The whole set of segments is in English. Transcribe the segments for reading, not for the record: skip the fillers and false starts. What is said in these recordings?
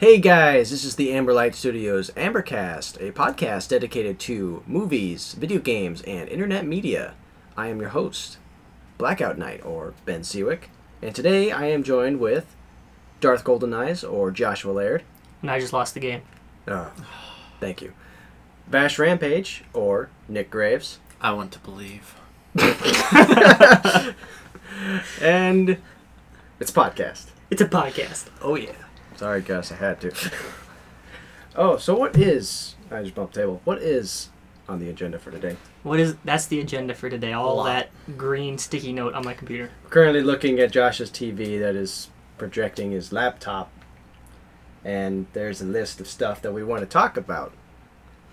Hey guys, this is the Amberlight Studios AmberCast, a podcast dedicated to movies, video games, and internet media. I am your host, Blackout Knight, or Ben Seawick, and today I am joined with Darth Goldeneyes, or Joshua Laird. And I just lost the game. Oh, thank you. Bash Rampage, or Nick Graves. I want to believe. And it's a podcast. It's a podcast. Oh yeah. Sorry, Gus, I had to. Oh, so what is... I just bumped the table. What is on the agenda for today? That's the agenda for today. All that green sticky note on my computer. Currently looking at Josh's TV that is projecting his laptop. And there's a list of stuff that we want to talk about.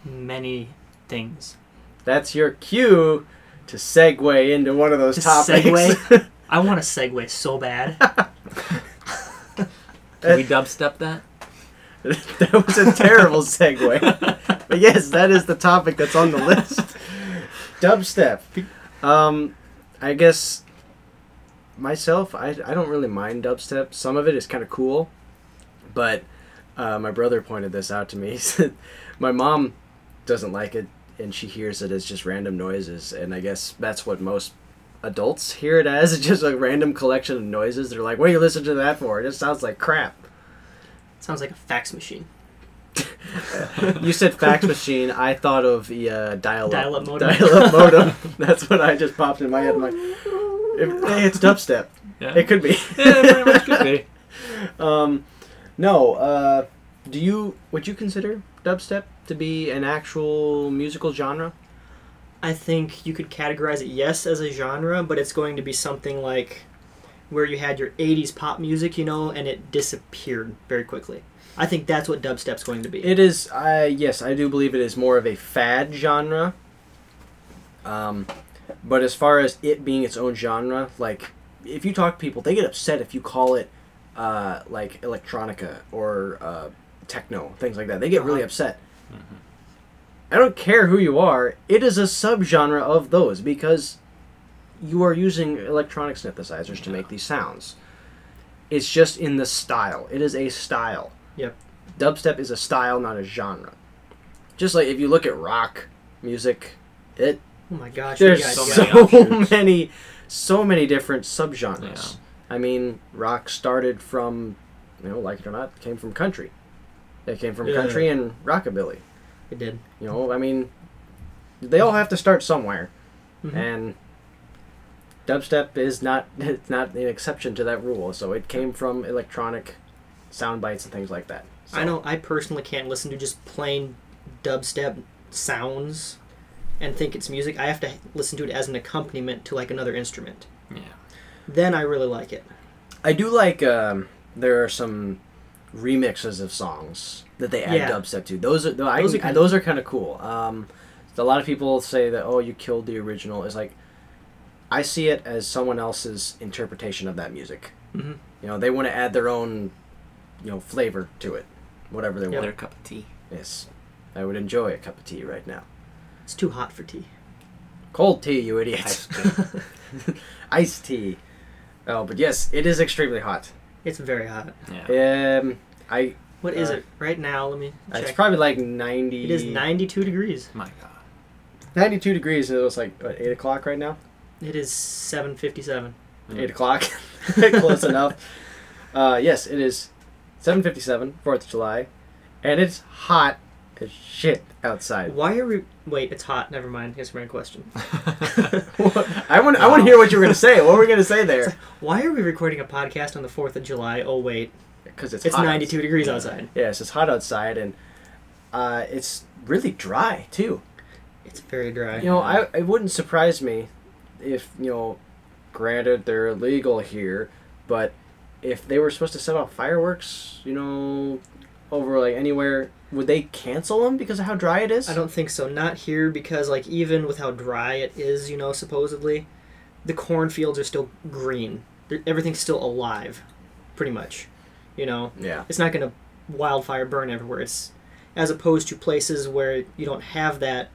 Many things. That's your cue to segue into one of those To topics. segue? I want to segue so bad. Can we dubstep that? That was a terrible segue. But yes, that is the topic that's on the list. Dubstep. I guess myself, I don't really mind dubstep. Some of it is kind of cool. But my brother pointed this out to me. He said my mom doesn't like it, and she hears it as just random noises. And I guess that's what most adults hear it as. It's just a random collection of noises. They're like, what do you listen to that for? It just sounds like crap. Sounds like a fax machine. You said fax machine. I thought of the dial-up modem. Dial-up modem. That's what I just popped in my head. I'm like, hey, it's dubstep. Yeah. It could be. Yeah, it pretty much could be. No. Would you consider dubstep to be an actual musical genre? I think you could categorize it, yes, as a genre, but it's going to be something like where you had your 80s pop music, and it disappeared very quickly. I think that's what dubstep's going to be. It is, yes, I do believe it is more of a fad genre. But as far as it being its own genre, like, if you talk to people, they get upset if you call it, like, electronica or techno, things like that. They get really upset. Mm-hmm. I don't care who you are, it is a subgenre of those, because you are using electronic synthesizers to make these sounds. It's just in the style. It is a style. Yep. Dubstep is a style, not a genre. Just like if you look at rock music, oh my gosh, there's so many different subgenres. Yeah. I mean, rock started from, like it or not, came from country. It came from country and rockabilly. It did. I mean, they all have to start somewhere. Mm-hmm. And dubstep is not an exception to that rule. So it came from electronic sound bites and things like that. So. I know I personally can't listen to just plain dubstep sounds and think it's music. I have to listen to it as an accompaniment to like another instrument. Yeah. Then I really like it. I do like there are some remixes of songs that they add dubstep to. Those are kind of cool. A lot of people say that, oh, you killed the original. It's like, I see it as someone else's interpretation of that music. Mm-hmm. They want to add their own, flavor to it, whatever they want. Their cup of tea. Yes, I would enjoy a cup of tea right now. It's too hot for tea. Cold tea, you idiot. Iced tea. Oh, but yes, it is extremely hot. It's very hot. Yeah. What is it right now? Let me check. It's probably like 90. It is 92 degrees. My God. 92 degrees. And it was like what, 8 o'clock right now. It is 7:57. 8 o'clock. Close enough. Yes, it is 7:57, 4th of July, and it's hot as shit outside. Why are we? Wait, it's hot. Never mind. Here's my question. I want to hear what you were going to say. What were we going to say there? Like, why are we recording a podcast on the 4th of July? Oh wait, because it's hot 92 outside. degrees outside. Yes, it's hot outside, and it's really dry too. It's very dry. It wouldn't surprise me if granted they're illegal here, but if they were supposed to set off fireworks, over like anywhere, would they cancel them because of how dry it is? I don't think so. Not here, because like even with how dry it is, supposedly, the cornfields are still green. Everything's still alive, pretty much. Yeah. It's not going to wildfire burn everywhere. It's as opposed to places where you don't have that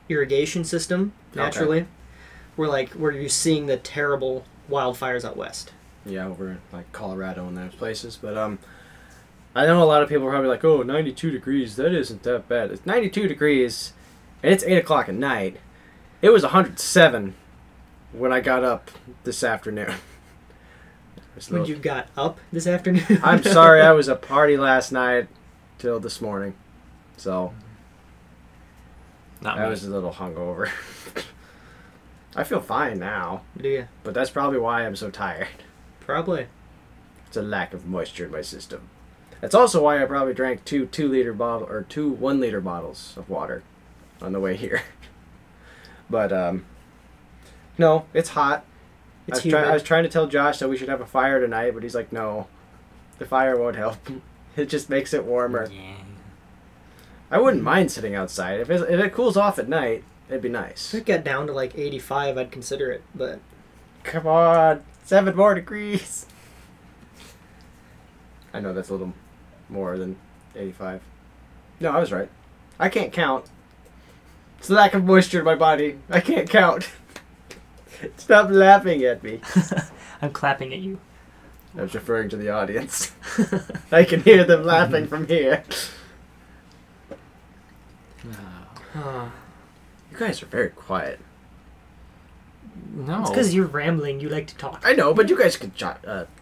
irrigation system naturally, where you're seeing the terrible wildfires out west. Yeah, over in like Colorado and those places. But I know a lot of people are probably like, oh, 92 degrees, that isn't that bad. It's 92 degrees, and it's 8 o'clock at night. It was 107 when I got up this afternoon. When you got up this afternoon? I'm sorry, I was at a party last night till this morning. So, I was a little hungover. I feel fine now. Do you? But that's probably why I'm so tired. Probably. It's a lack of moisture in my system. That's also why I probably drank two 1 liter bottles of water on the way here. But no, it's hot. I was trying to tell Josh that we should have a fire tonight, but he's like, no, the fire won't help. It just makes it warmer. Yeah. I wouldn't mind sitting outside. If it cools off at night, it'd be nice. If it got down to like 85, I'd consider it, but... Come on, 7 more degrees. I know that's a little more than 85. No, I was right. I can't count. It's the lack of moisture in my body. I can't count. Stop laughing at me. I'm clapping at you. I was referring to the audience. I can hear them laughing from here. You guys are very quiet. No. It's because you're rambling. You like to talk. I know, but you guys can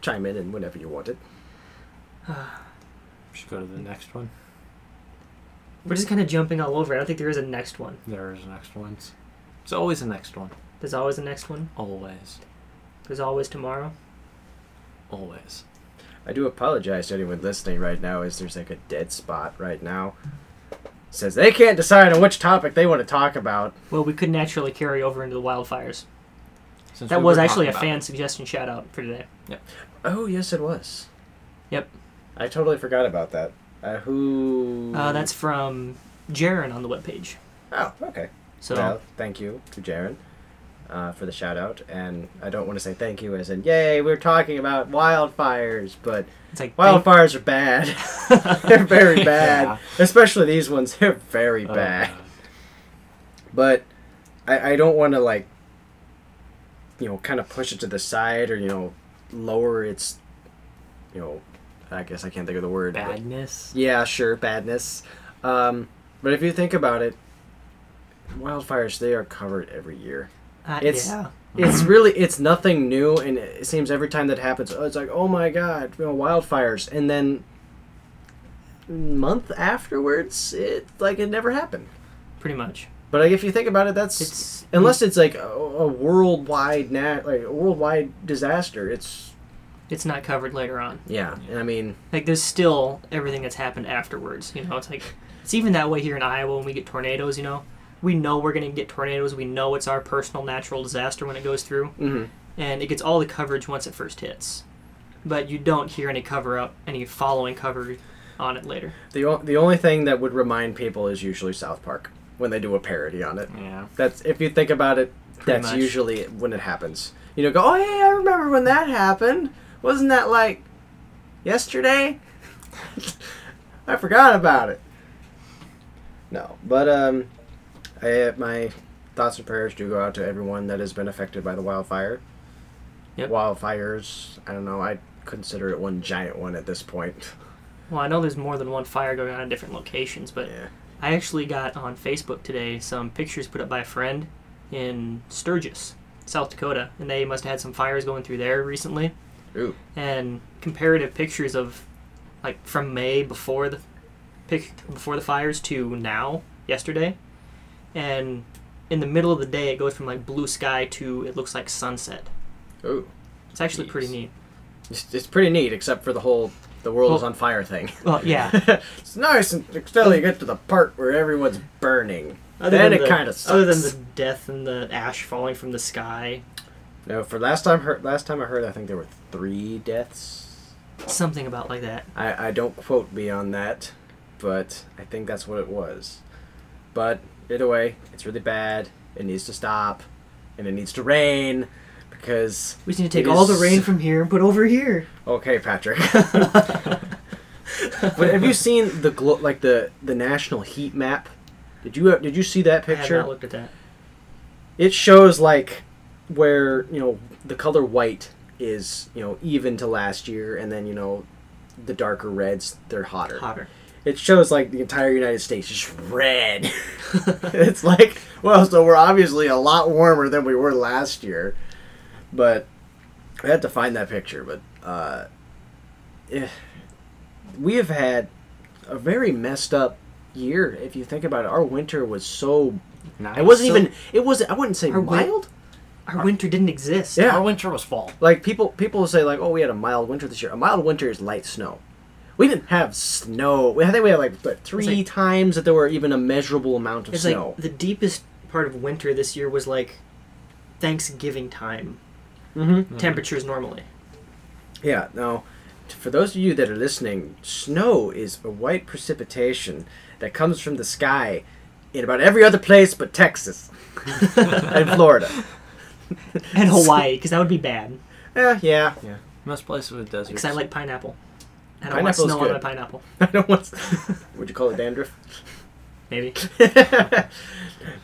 chime in and whenever you wanted. We should go to the next one. We're just kind of jumping all over. I don't think there is a next one. There is next ones. There's always a next one. There's always a next one. Always. There's always tomorrow. Always. I do apologize to anyone listening right now, as there's like a dead spot right now. It says they can't decide on which topic they want to talk about. Well, we could naturally carry over into the wildfires. Since That we was were actually a talking about fan suggestion shout out for today. Yep. Oh, yes, it was. Yep. I totally forgot about that. Who? That's from Jaren on the webpage. Oh, okay. So Well, thank you to Jaren for the shout out. And I don't want to say thank you as in, yay, we're talking about wildfires, but it's like wildfires are bad. They're very bad. Yeah. Especially these ones. They're very bad. But I don't want to, like, kind of push it to the side or, lower its, I guess I can't think of the word. badness. But, yeah, sure, badness. But if you think about it, wildfires, they are covered every year. yeah. It's nothing new, and it seems every time that happens, it's like, oh my god, wildfires. And then a month afterwards, it never happened. Pretty much. But like, if you think about it, unless it's like a worldwide worldwide disaster, it's not covered later on. yeah. I mean, Like, there's still everything that's happened afterwards. It's like, it's even that way here in Iowa when we get tornadoes, We know we're going to get tornadoes. We know it's our personal natural disaster when it goes through. mm-hmm. And it gets all the coverage once it first hits. But you don't hear any any following coverage on it later. The only thing that would remind people is usually South Park when they do a parody on it. Yeah. That's, if you think about it, Pretty that's much. usually when it happens. Go, oh hey, I remember when that happened. Wasn't that like yesterday? I forgot about it. No, but my thoughts and prayers do go out to everyone that has been affected by the wildfire. Yep. Wildfires, I don't know, I consider it one giant one at this point. Well, I know there's more than one fire going on in different locations, but Yeah. I actually got on Facebook today some pictures put up by a friend in Sturgis, South Dakota, and they must have had some fires going through there recently. Ooh. And comparative pictures of, like, from May before the fires to now, yesterday. And in the middle of the day, it goes from, like, blue sky to it looks like sunset. Ooh. It's actually pretty neat. It's pretty neat, except for the world is on fire thing. Well, yeah. It's nice until you get to the part where everyone's burning. Other Then than it kind of sucks. Other than the death and the ash falling from the sky. No, for last time I heard, I think there were 3 deaths. Something about like that. I don't quote me on that, but I think that's what it was. But either way, it's really bad. It needs to stop, and it needs to rain, because We just need to take all the rain from here and put over here. Okay, Patrick. But have you seen the national heat map? Did you see that I have picture? not looked at that. It shows like where the color white is, even to last year, and then, the darker reds, they're hotter. Hotter. It shows, like, the entire United States is red. It's like, well, so we're obviously a lot warmer than we were last year. But I had to find that picture. But we have had a very messed up year, if you think about it. Our winter was so... Nice. It wasn't I wouldn't say mild. Our winter didn't exist. Yeah. Our winter was fall. Like, people will say, like, oh, we had a mild winter this year. A mild winter is light snow. We didn't have snow. I think we had, like, three times that there were even a measurable amount of snow. Like, the deepest part of winter this year was, like, Thanksgiving time. Temperatures normally. Yeah, now, for those of you that are listening, snow is a white precipitation that comes from the sky in about every other place but Texas and Florida. And Hawaii, because that would be bad. Yeah. Most places with deserts. Because I like pineapple. I don't Pineapple's want snow good. on my pineapple. I don't want... Would you call it dandruff? Maybe.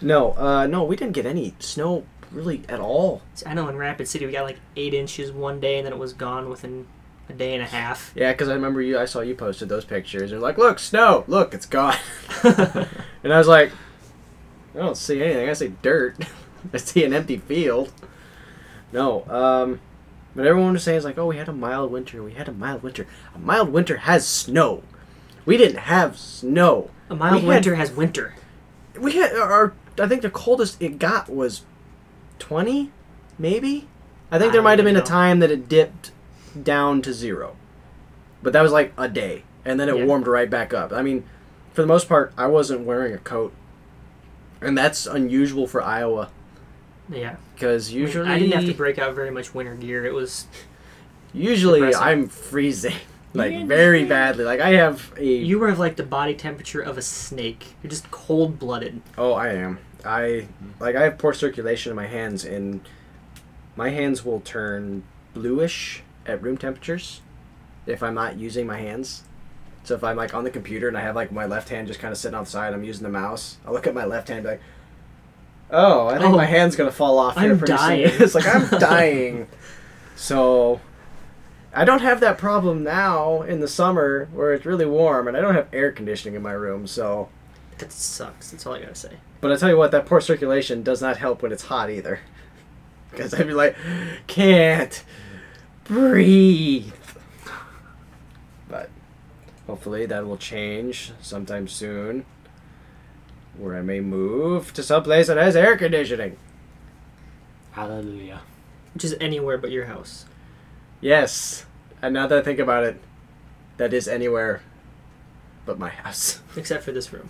No, we didn't get any snow really at all. I know in Rapid City we got like 8 inches one day and then it was gone within a day and a half. Yeah, because I remember I saw you posted those pictures. They're like, look, snow! Look, it's gone. And I was like, I don't see anything. I see dirt. I see an empty field. No, but everyone was saying, like, oh, we had a mild winter. A mild winter has snow. We didn't have snow. A mild winter has winter. We had I think the coldest it got was 20, maybe? I think there might have been a time that it dipped down to 0. But that was like a day. And then it warmed right back up. I mean, for the most part, I wasn't wearing a coat. And that's unusual for Iowa. Yeah. Because usually... I didn't have to break out very much winter gear. It was... Usually depressing. I'm freezing. Like, very badly. Like, I have a... You were like the body temperature of a snake. You're just cold-blooded. Oh, I am. I have poor circulation in my hands, and my hands will turn bluish at room temperatures if I'm not using my hands. So if I'm, like, on the computer and I have, like, my left hand just kind of sitting outside, I'm using the mouse, I'll look at my left hand and be like, oh, I think my hand's going to fall off here pretty soon. It's like, I'm dying. So... I don't have that problem now in the summer where it's really warm, and I don't have air conditioning in my room, so... That sucks. That's all I gotta say. But I tell you what, that poor circulation does not help when it's hot either. Because I'd be like, can't breathe. But hopefully that will change sometime soon, where I may move to some place that has air conditioning. Hallelujah. Which is anywhere but your house. Yes. And now that I think about it, that is anywhere but my house. Except for this room.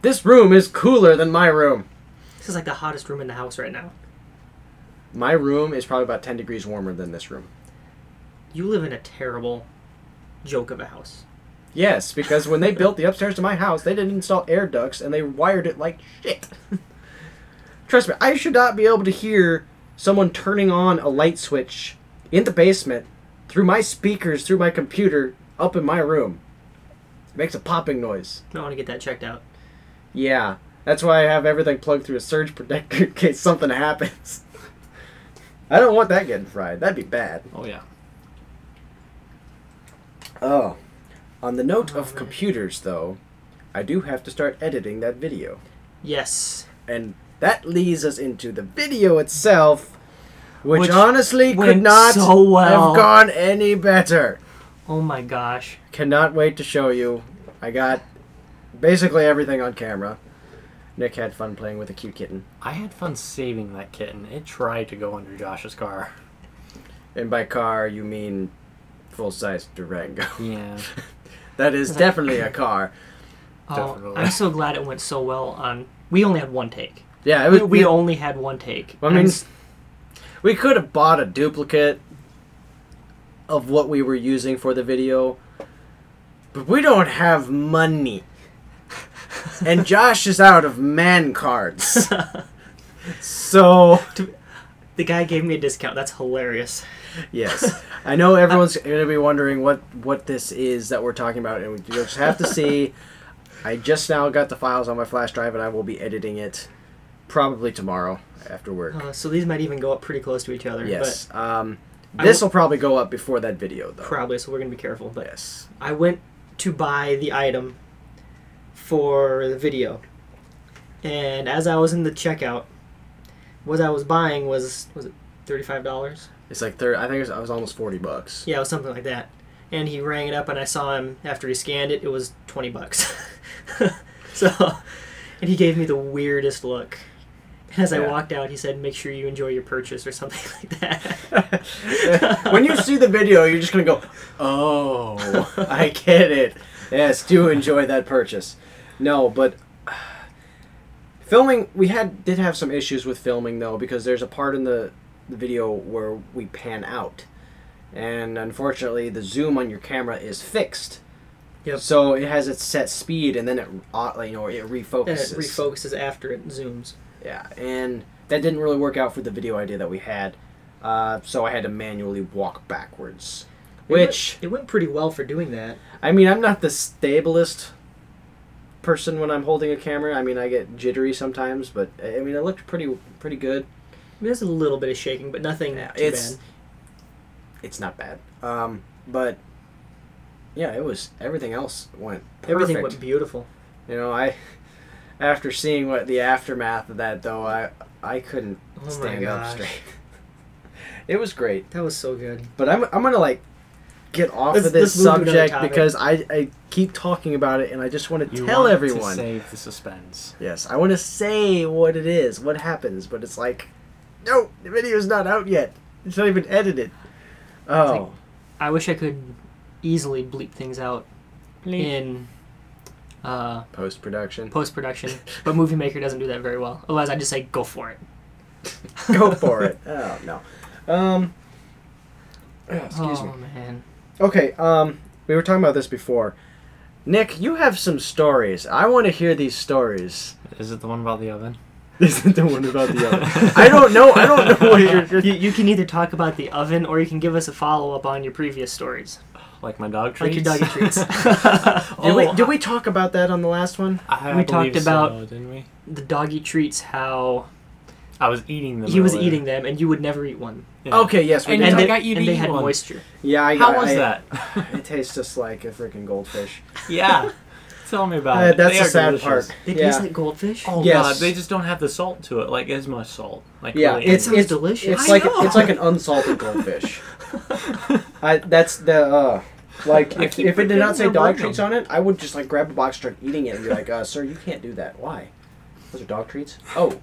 This room is cooler than my room. This is like the hottest room in the house right now. My room is probably about 10 degrees warmer than this room. You live in a terrible joke of a house. Yes, because when they built the upstairs to my house, they didn't install air ducts, and they wired it like shit. Trust me, I should not be able to hear someone turning on a light switch in the basement, through my speakers, through my computer, up in my room. It makes a popping noise. I want to get that checked out. Yeah, that's why I have everything plugged through a surge protector in case something happens. I don't want that getting fried. That'd be bad. Oh, yeah. Oh. On the note of computers, though, I do have to start editing that video. Yes. And that leads us into the video itself, which honestly could not so well. have gone any better. Oh my gosh. Cannot wait to show you. I got basically everything on camera. Nick had fun playing with a cute kitten. I had fun saving that kitten. It tried to go under Josh's car. And by car, you mean full-size Durango. Yeah. That is definitely a car. Oh, Definitely. I'm so glad it went so well on... We only had one take. Yeah, it was, we only had one take. I mean, we could have bought a duplicate of what we were using for the video, but we don't have money. And Josh is out of man cards. So... The guy gave me a discount. That's hilarious. Yes. I know everyone's going to be wondering what this is that we're talking about, and you'll just have to see. I just now got the files on my flash drive, and I will be editing it probably tomorrow after work. So these might even go up pretty close to each other. Yes. This will probably go up before that video, though. Probably, so we're going to be careful. But Yes. I went to buy the item for the video. And as I was in the checkout, what I was buying was it $35? It's like I think it was almost $40. Yeah, it was something like that. And he rang it up, and I saw him after he scanned it. It was $20. So, and he gave me the weirdest look. And as I walked out, he said, "Make sure you enjoy your purchase," or something like that. When you see the video, you're just gonna go, "Oh, I get it." Yes, do enjoy that purchase. No, but filming, we did have some issues with filming though, because there's a part in the video where we pan out, and unfortunately the zoom on your camera is fixed. Yep. So it has its set speed, and then it refocuses. And it refocuses after it zooms. Yeah, and that didn't really work out for the video idea that we had, so I had to manually walk backwards. It went pretty well for doing that. I mean, I'm not the stablest person when I'm holding a camera. I mean, I get jittery sometimes, but I mean, it looked pretty good. I mean, there's a little bit of shaking, but nothing too bad. It's not bad. But yeah, everything else went perfect. Everything went beautiful. You know, after seeing what the aftermath of that, though, I couldn't stand up straight. It was great. That was so good. But I'm gonna like get off of this subject because I keep talking about it and I just want to tell everyone. To save the suspense. Yes, I want to say what it is, what happens, but it's like, no, the video's not out yet. It's not even edited. Oh, like, I wish I could easily bleep things out in post-production, but Movie Maker doesn't do that very well. Otherwise, I just say go for it. Go for it. Oh no. Excuse me. Oh man. Okay. We were talking about this before. Nick, you have some stories. I want to hear these stories. Is it the one about the oven? Is it the one about the oven? I don't know. I don't know what you're... You can either talk about the oven or you can give us a follow-up on your previous stories. Like my dog treats? Like your doggy treats. Did we talk about that on the last one? We talked about didn't we? The doggy treats, how I was eating them. he was eating them and you would never eat one. Yeah. Okay, yes. And And I got you to they eat had one. moisture. Yeah, How was that? It tastes just like a freaking goldfish. Yeah. Tell me about it. That's They the are sad delicious. part. It Yeah. tastes like goldfish? Oh Yes. god, they just don't have the salt to it, like as much salt. Like Yeah, really it's delicious. It's I like know. it's like an unsalted goldfish. That's the like I if keep it did not say forgetting to dog bring treats them. on it, I would just like grab a box, start eating it, and be like, "Sir, you can't do that. Why? Those are dog treats." Oh,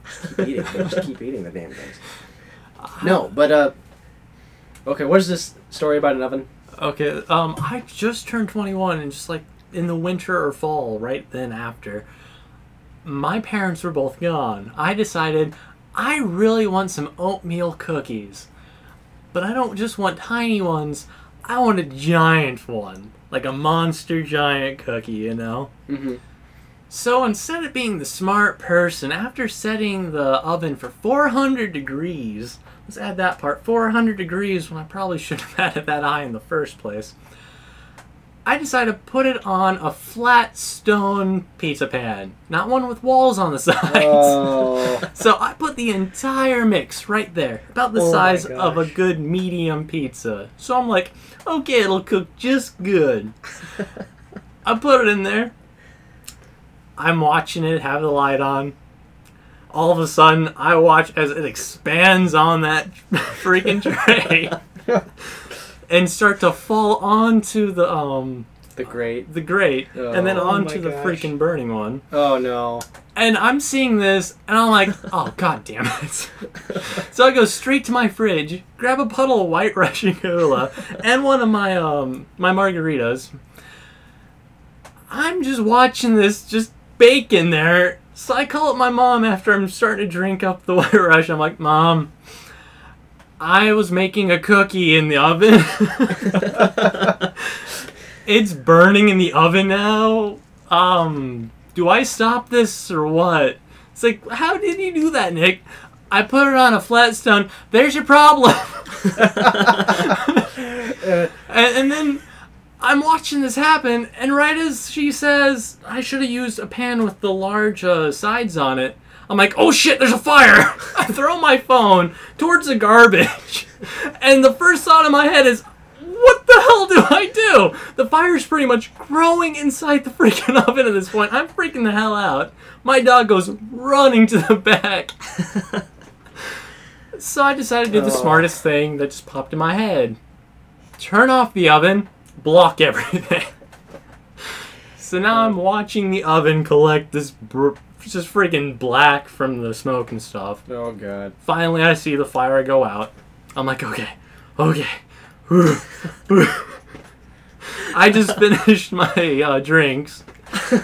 just keep eating the damn things. No, but okay. What is this story about an oven? Okay, I just turned 21 and just like in the winter or fall, right then after, my parents were both gone. I decided I really want some oatmeal cookies. But I don't just want tiny ones, I want a giant one. Like a monster giant cookie, you know? Mm-hmm. So instead of being the smart person, after setting the oven for 400 degrees, let's add that part, 400 degrees when I probably shouldn't have had it that high in the first place, I decided to put it on a flat stone pizza pan, not one with walls on the sides. Oh. So I put the entire mix right there, about the Oh my size of a gosh. good medium pizza. So I'm like, okay, it'll cook just good. I put it in there. I'm watching it, have the light on. All of a sudden, I watch as it expands on that freaking tray and start to fall onto the grate. and then Oh onto my the gosh. freaking burning one. Oh no. And I'm seeing this, and I'm like, oh, god damn it. So I go straight to my fridge, grab a puddle of White Russian cola, and one of my my margaritas. I'm just watching this just bake in there. So I call up my mom after I'm starting to drink up the White Russian. I'm like, Mom, I was making a cookie in the oven. It's burning in the oven now. Do I stop this or what? It's like, how did you do that, Nick? I put it on a flat stone. There's your problem. and then I'm watching this happen, and right as she says I should have used a pan with the large sides on it, I'm like, oh shit, there's a fire! I throw my phone towards the garbage, and the first thought in my head is, what the hell do I do? The fire's pretty much growing inside the freaking oven at this point. I'm freaking the hell out. My dog goes running to the back. So I decided to do the smartest thing that just popped in my head. Turn off the oven, block everything. So now I'm watching the oven collect this just freaking black from the smoke and stuff. Oh, God. Finally, I see the fire go out. I'm like, okay. I just finished my drinks,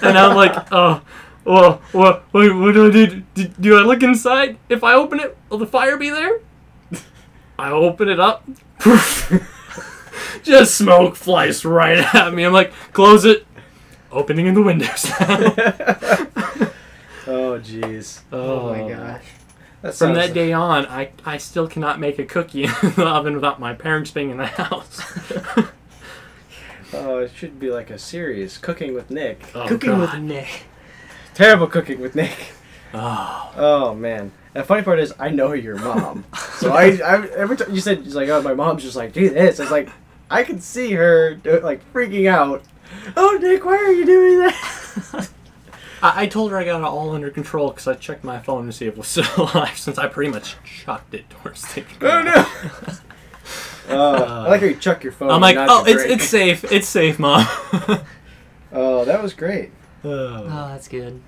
and I'm like, oh, well, what do I do? Do I look inside? If I open it, will the fire be there? I open it up. Just smoke flies right at me. I'm like, close it. Opening in the windows now. Oh, jeez. Oh my gosh. From that day on, I still cannot make a cookie in the oven without my parents being in the house. Oh, it should be like a series, Cooking with Nick. Oh, Cooking God. with Nick. Terrible Cooking with Nick. Oh. Oh, man. The funny part is, I know your mom. So I every time you said, she's like, oh, my mom's just like, do this. I was like, I can see her, freaking out. Oh, Nick, why are you doing that? I told her I got it all under control because I checked my phone to see if it was still alive since I pretty much chucked it towards the ground. Oh, no. I like how you chuck your phone. I'm like, not oh, your drink. it's safe. It's safe, Mom. Oh, that was great. Oh, that's good.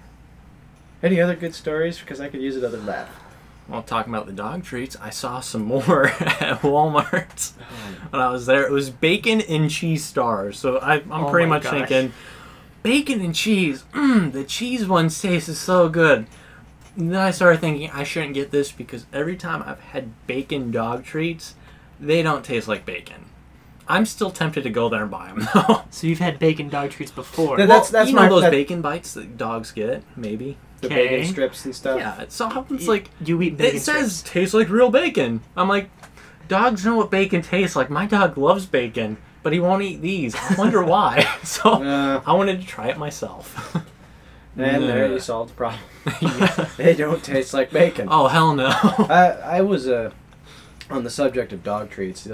Any other good stories? Because I could use another laugh. Well, talking about the dog treats, I saw some more at Walmart when I was there. It was bacon and cheese stars. So I'm pretty much thinking, bacon and cheese. The cheese one tastes so good. And then I started thinking I shouldn't get this because every time I've had bacon dog treats, they don't taste like bacon. I'm still tempted to go there and buy them though. So you've had bacon dog treats before? That's you know those bacon bites that dogs get, maybe. The bacon strips and stuff. Yeah, so it's like you eat bacon it says strips. tastes like real bacon. I'm like, dogs know what bacon tastes like. My dog loves bacon, but he won't eat these. I wonder why. So I wanted to try it myself. And there you solved the problem. They don't taste like bacon. Oh hell no! I was on the subject of dog treats.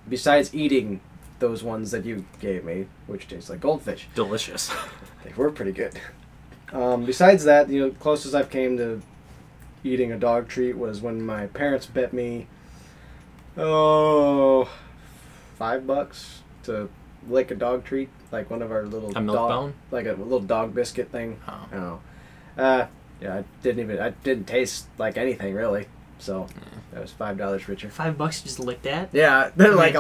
Besides eating those ones that you gave me, which taste like goldfish, Delicious. they were pretty good. Besides that, closest I've came to eating a dog treat was when my parents bet me, $5 to lick a dog treat, like one of our little a milk bone, like a little dog biscuit thing. Oh. Yeah, I didn't taste like anything really. So that was $5 richer. $5 you just licked that? Yeah, they're like,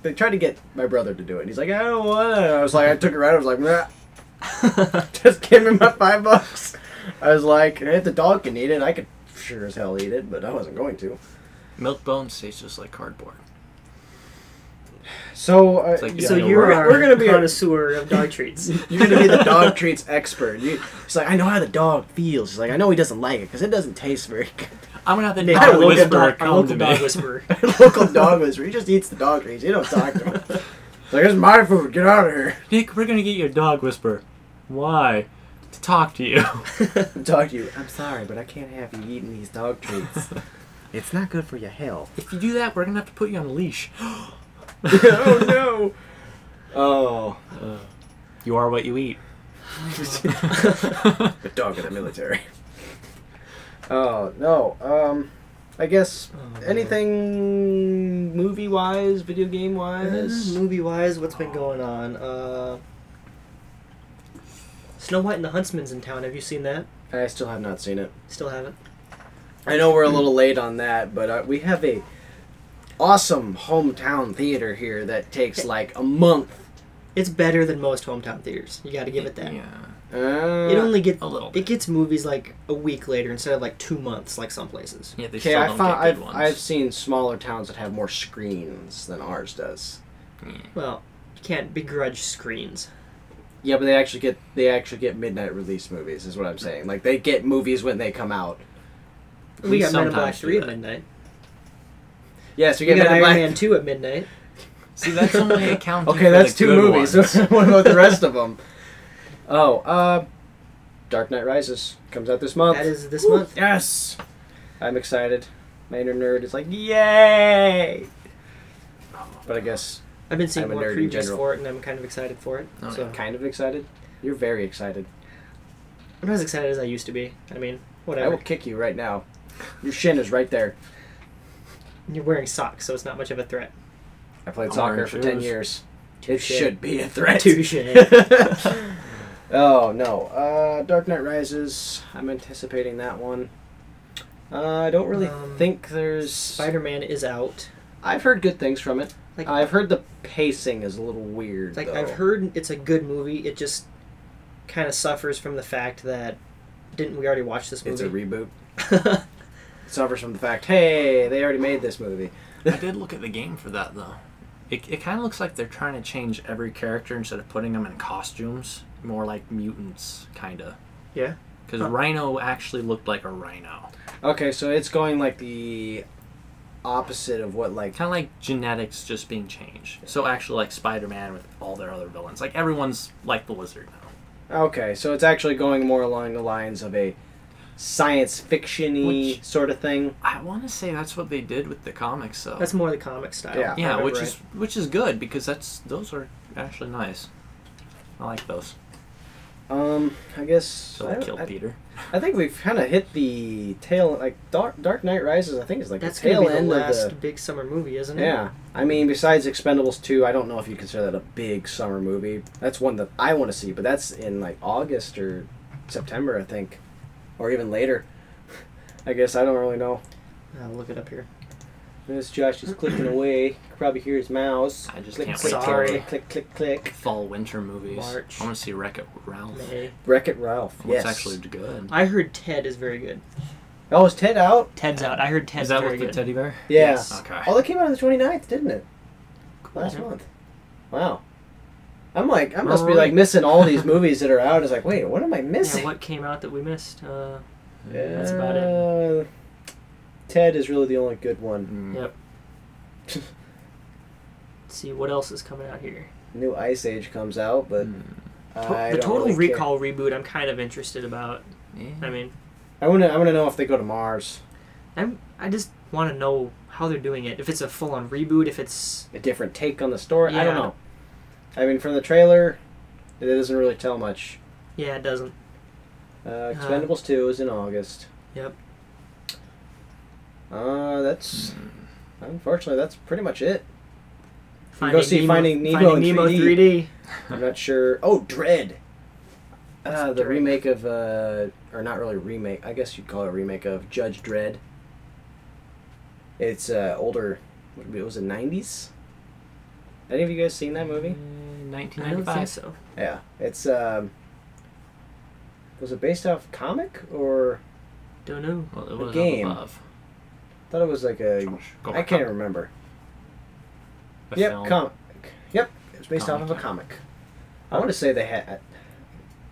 they tried to get my brother to do it. He's like, I don't want it. I was like, I took it right. I was like, nah. Just give me my $5. I was like, if the dog can eat it, I could sure as hell eat it, but I wasn't going to. Milk bones taste just like cardboard. So, we're gonna be a connoisseur of dog treats. You're gonna be the dog treats expert. He's like, I know how the dog feels. He's like, I know he doesn't like it because it doesn't taste very good. I'm gonna have the dog whisperer come to me. Local dog whisperer. He just eats the dog treats. You don't talk to him. It's like, it's my food. Get out of here. Nick, we're gonna get you a dog whisperer. Why? To talk to you. Talk to you. I'm sorry, but I can't have you eating these dog treats. It's not good for your health. If you do that, we're gonna have to put you on a leash. Oh no. Oh. You are what you eat. The dog in the military. Oh no. I guess anything movie-wise, video game-wise. Movie-wise, what's been going on? Snow White and the Huntsman's in town. Have you seen that? I still have not seen it. Still haven't. I know we're a little late on that, but we have a awesome hometown theater here that takes like a month. It's better than most hometown theaters. You got to give it that. Yeah. It only gets a little bit. It gets movies like a week later instead of like 2 months, like some places. Yeah, they still don't get good ones. I've seen smaller towns that have more screens than ours does. Well, you can't begrudge screens. Yeah, but they actually get midnight release movies. Is what I'm saying. Like they get movies when they come out. We got Men in Black sometimes 3 do at that. midnight. Yes, we We get got Men in Iron Black. Man 2 at midnight. See, that's only accounting Okay, for that's the 2 good movies. ones. What about the rest of them? Oh, Dark Knight Rises comes out this month. That is this month. Yes! I'm excited. My inner nerd is like, yay! But I guess I've been seeing I'm a more nerd in previews general. for it, and I'm kind of excited for it. Oh, so yeah. kind of excited. You're very excited. I'm not as excited as I used to be. I mean, I whatever. will kick you right now. Your shin is right there. You're wearing socks, so it's not much of a threat. I played I'm soccer wearing for 10 shoes. years. It Touche. should be a threat. Touche. Oh, no. Dark Knight Rises. I'm anticipating that one. I don't really think there's... Spider-Man is out. I've heard good things from it. Like, I've heard the pacing is a little weird, like though. I've heard it's a good movie. It just kind of suffers from the fact that didn't we already watch this It's a movie? reboot. It suffers from the fact, hey, they already made this movie. I did look at the game for that, though. It kind of looks like they're trying to change every character instead of putting them in costumes. More like mutants, kind of. Yeah. Because Rhino actually looked like a rhino. Okay, so it's going like the opposite of what, like... Kind of like genetics just being changed. So actually like Spider-Man with all their other villains. Like everyone's like the Lizard now. Okay, so it's actually going more along the lines of a science fiction-y Which- sort of thing. I want to say that's what they did with the comics, though. That's more the comic style. Yeah. yeah, right, which right. is good because those are actually nice. I like those. I guess... So they killed Peter. I think we've kind of hit the tail... Like, Dark Knight Rises, I think, is like That's the going tail to be the end last of the... big summer movie, isn't it? Yeah. I mean, besides Expendables 2, I don't know if you consider that a big summer movie. That's one that I want to see, but that's in, like, August or September, I think. Or even later. I guess I don't really know. I'll look it up here. This Josh is clicking away. You can probably hear his mouse. I just Click, can't click, wait Sorry. for click, click, click, click. fall winter movies. March. I want to see Wreck-It Ralph. May. Wreck-It Ralph. Oh, Yes. it's actually good. I heard Ted is very good. Oh, is Ted out? Ted's out. I heard Ted's Is that very with the good. teddy bear? Yeah. Yes. Okay. Oh, that came out on the 29th, didn't it? Last Yeah. month. Wow. I'm like, I must be like missing all these movies that are out. It's like, wait, what am I missing? Yeah, what came out that we missed? Yeah, That's about it. Ted is really the only good one. Mm. Yep. Let's see what else is coming out here. New Ice Age comes out, but Mm. I The don't Total really care. Recall reboot, I'm kind of interested about. Yeah. I mean, I wanna know if they go to Mars. I just want to know how they're doing it. If it's a full-on reboot, if it's A different take on the story. I don't Yeah. know. I mean, from the trailer, it doesn't really tell much. yeah, it doesn't. Expendables 2 is in August. Yep. That's unfortunately that's pretty much it. Finding go see Nemo, Finding Nemo in 3D. I'm not sure. Oh, Dread. The Dread? remake of, or not really remake. I guess you'd call it a remake of Judge Dredd. It's older. What was it? 90s. Any of you guys seen that movie? I don't think 1995. so. Yeah. It's was it based off comic or Don't know. Well, it A was game. up above. I thought it was like a Josh, go I back can't up. remember. A Yep, film. comic. Yep, it was based off Comic, of a yeah. comic. I want to say they had.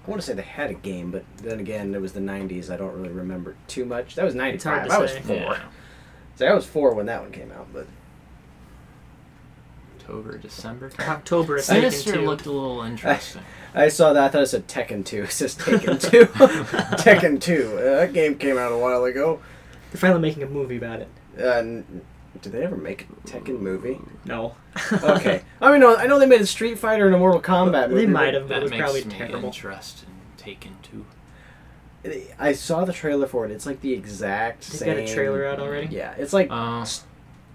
I want to say they had a game, but then again, it was the '90s. I don't really remember too much. That was It's hard '95. to I was say. 4. Yeah. So I was 4 when that one came out. But October, December. October of Sinister 2. looked a little interesting. I saw that. I thought it said Tekken 2. It says Taken 2. Tekken 2. That game came out a while ago. They're finally making a movie about it. Did they ever make a Tekken movie? No. Okay. I mean, I know they made a Street Fighter and a Mortal Kombat movie. They might but have, but That it was makes probably me terrible. interested in Taken 2. I saw the trailer for it. It's like the exact They same. got a trailer out already. Yeah, it's like Uh,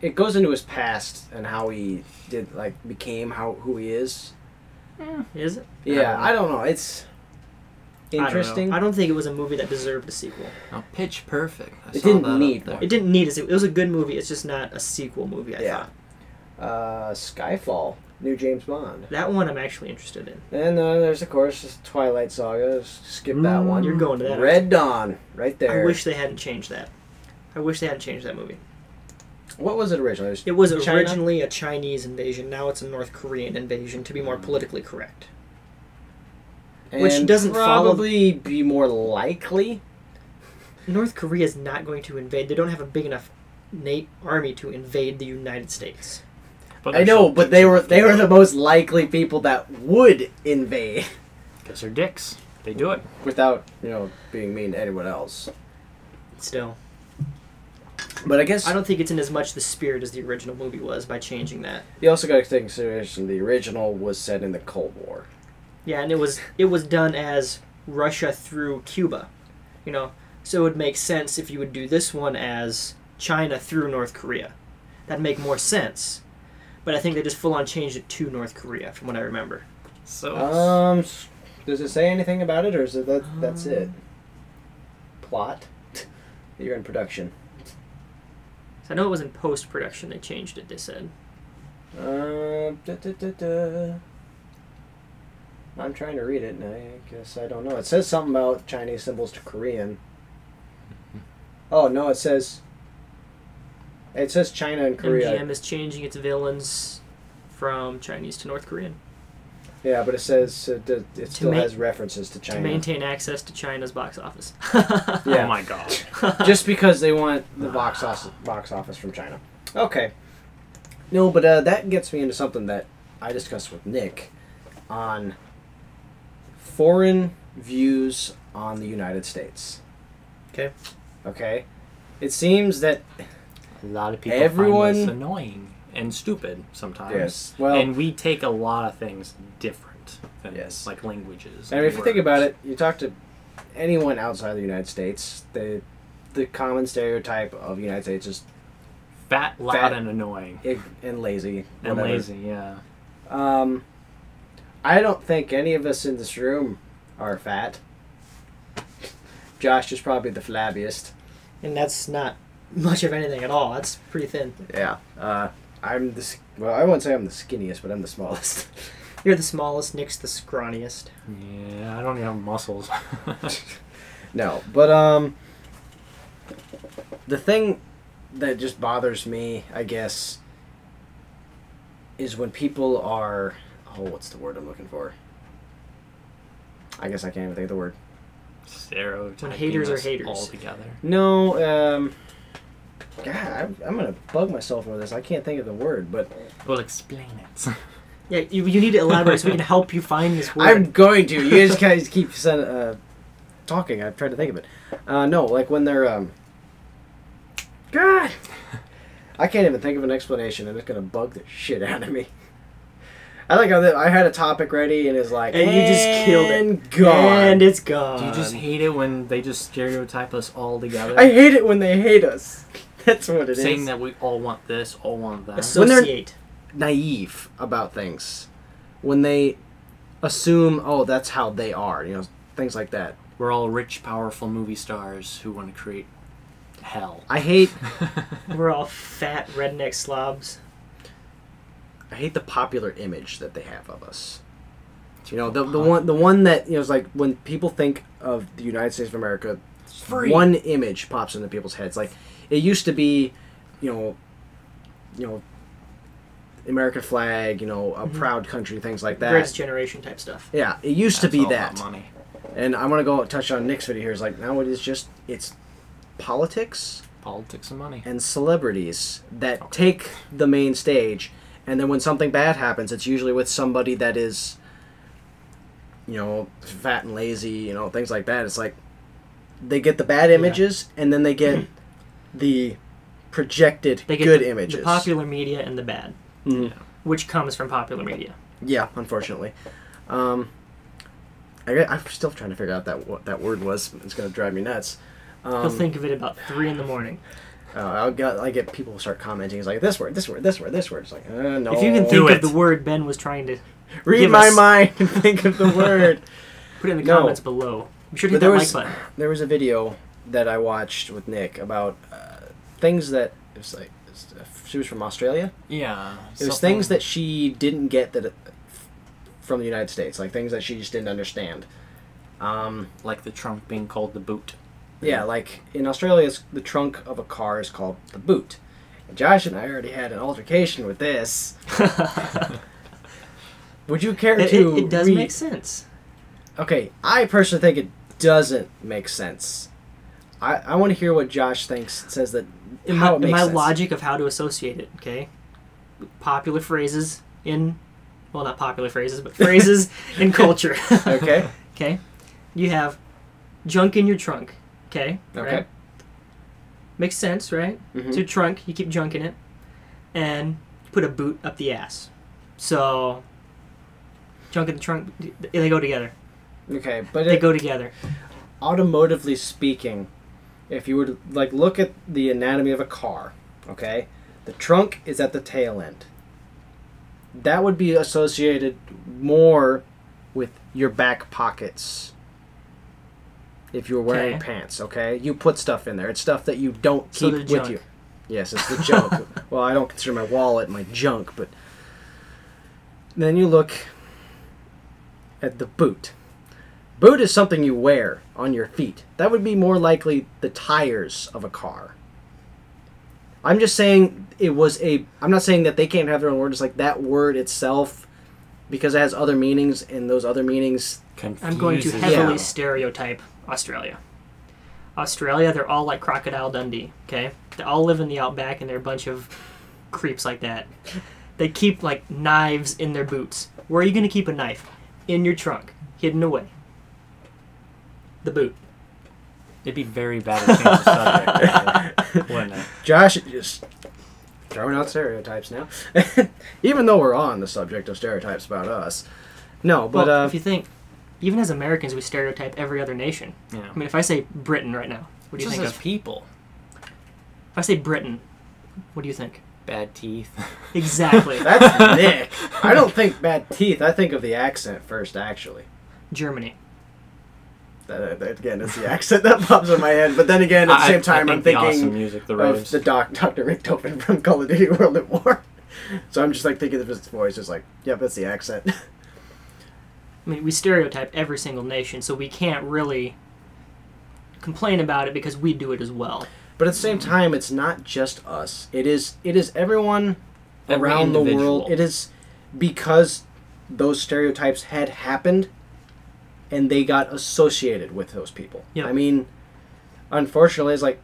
it goes into his past and how he became who he is. Is it? Yeah, I don't know. It's interesting. I don't think it was a movie that deserved a sequel. oh, Pitch Perfect. I It saw didn't that up need there. one. It didn't need it. It was a good movie. It's just not a sequel movie, I thought. Skyfall, new James Bond, That one I'm actually interested in. and there's of course this Twilight Saga. Skip that one. You're going to that. Red Dawn, right there. I wish they hadn't changed that. I wish they hadn't changed that movie. What was it originally? It was China? originally a Chinese invasion. Now it's a North Korean invasion, to be more politically correct. Which And doesn't follow- probably be more likely. North Korea is not going to invade. They don't have a big enough army to invade the United States. But I know, but they were the most likely people that would invade. Because they're dicks. They do it. Without, being mean to anyone else. Still. But I guess... I don't think it's in as much the spirit as the original movie was by changing that. You also got to take into consideration the original was set in the Cold War. Yeah, and it was done as Russia through Cuba. So it would make sense if you would do this one as China through North Korea. That'd make more sense. But I think they just full on changed it to North Korea, from what I remember. So does it say anything about it, or is it that's it? Plot? You're in production. So I know it was in post-production they changed it, they said. I'm trying to read it, and I guess I don't know. It says something about Chinese symbols to Korean. Oh, no, it says China and Korea. MGM is changing its villains from Chinese to North Korean. Yeah, but it says it still has references to China. To maintain access to China's box office. Yeah. Oh my god. Just because they want the box office from China. Okay. No, but that gets me into something that I discussed with Nick on foreign views on the United States. Okay. It seems that A lot of people everyone find this annoying and stupid sometimes. Yes. Well, and we take a lot of things different than like languages. And if you think about it, you talk to anyone outside the United States, the common stereotype of the United States is fat, loud, and annoying. And lazy. And whatever. lazy, yeah. I don't think any of us in this room are fat. Josh is probably the flabbiest. And that's not much of anything at all. That's pretty thin. Yeah. I'm the... Well, I won't say I'm the skinniest, but I'm the smallest. You're the smallest, Nick's the scrawniest. Yeah, I don't even have muscles. No, but, the thing that just bothers me, I guess, is when people are... Oh, what's the word I'm looking for? I guess I can't even think of the word. Stereotyping When haters are us haters. all together. No, God, I'm going to bug myself over this. I can't think of the word, but... Well, explain it. Yeah, you need to elaborate so we can help you find this word. I'm going to. You just guys keep talking. I've tried to think of it. No, like when they're... God! I can't even think of an explanation, and it's going to bug the shit out of me. I like how I had a topic ready, and it's like... And you just killed it. Gone. And it's gone. Do you just hate it when they just stereotype us all together? I hate it when they hate us. That's what it is. Saying that we all want this, all want that. Associate. Naive about things. When they assume, oh, that's how they are. Things like that. We're all rich, powerful movie stars who want to create hell. I hate... We're all fat redneck slobs. I hate the popular image that they have of us. The one that is like when people think of the United States of America, one image pops into people's heads. Like it used to be, American flag, a proud country, things like that. Greatest generation type stuff. Yeah, it used to be that. Money. And I want to go touch on Nick's video here. It's like now it's politics, Politics and money, and celebrities that take the main stage. And then when something bad happens, it's usually with somebody that is, fat and lazy, things like that. It's like they get the bad images, and then they get the projected good images. The popular media and the bad, which comes from popular media. Yeah, unfortunately. I'm still trying to figure out what that word was. It's going to drive me nuts. You'll think of it about 3 a.m. I get people start commenting. It's like this word. It's like no. If you can think of the word Ben was trying to read my mind and think of the word, put it in the comments below. Be sure to hit that like button. There was a video that I watched with Nick about things that it was like she was from Australia. Yeah, it was things that she didn't get from the United States, like things that she just didn't understand. Like the trunk being called the boot. Yeah, like in Australia, the trunk of a car is called the boot. And Josh and I already had an altercation with this. Would you care to... It does make sense. Okay, I personally think it doesn't make sense. I want to hear what Josh says that... how it makes sense. My logic of how to associate it, okay? Popular phrases in... Well, not popular phrases, but phrases in culture. Okay. Okay? you have junk in your trunk. Okay. Okay. Right? Makes sense, right? Mhm. It's your trunk. You keep junk in it, and put a boot up the ass. So, junk in the trunk. They go together. Okay, but They go together. automotively speaking, if you were to like look at the anatomy of a car, okay, the trunk is at the tail end. That would be associated more with your back pockets. If you were wearing Okay. pants, okay, you put stuff in there. It's stuff that you don't So keep the with junk. you. Yes, it's the junk. Well, I don't consider my wallet my junk, but then you look at the boot. Boot is something you wear on your feet. That would be more likely the tires of a car. I'm just saying I'm not saying that they can't have their own word. It's like that word itself, because it has other meanings, and those other meanings... I'm going to Confuses. heavily Yeah. stereotype Australia. Australia, they're all like Crocodile Dundee, okay? They all live in the outback, and they're a bunch of creeps like that. They keep, like, knives in their boots. Where are you going to keep a knife? In your trunk, hidden away. The boot. It'd be very bad to change the subject, wouldn't it? Josh is just throwing out stereotypes now. Even though we're on the subject of stereotypes about us. No, but... Well, if you think, even as Americans, we stereotype every other nation. Yeah. I mean, if I say Britain right now, what do you Just think as of? people. If I say Britain, what do you think? Bad teeth. Exactly. that's Nick. I don't think bad teeth. I think of the accent first, actually. Germany. That again, it's the accent that pops in my head. But then again, at the same time, I I'm think the thinking awesome music, the of raves. the Dr. Richtofen from Call of Duty World at War. So I'm just like thinking of his voice, just like, yep, that's the accent. I mean, we stereotype every single nation, so we can't really complain about it because we do it as well. But at the same time, it's not just us. It is everyone Every around the individual. world. It is because those stereotypes had happened, and they got associated with those people. Yep. I mean, unfortunately, it's like,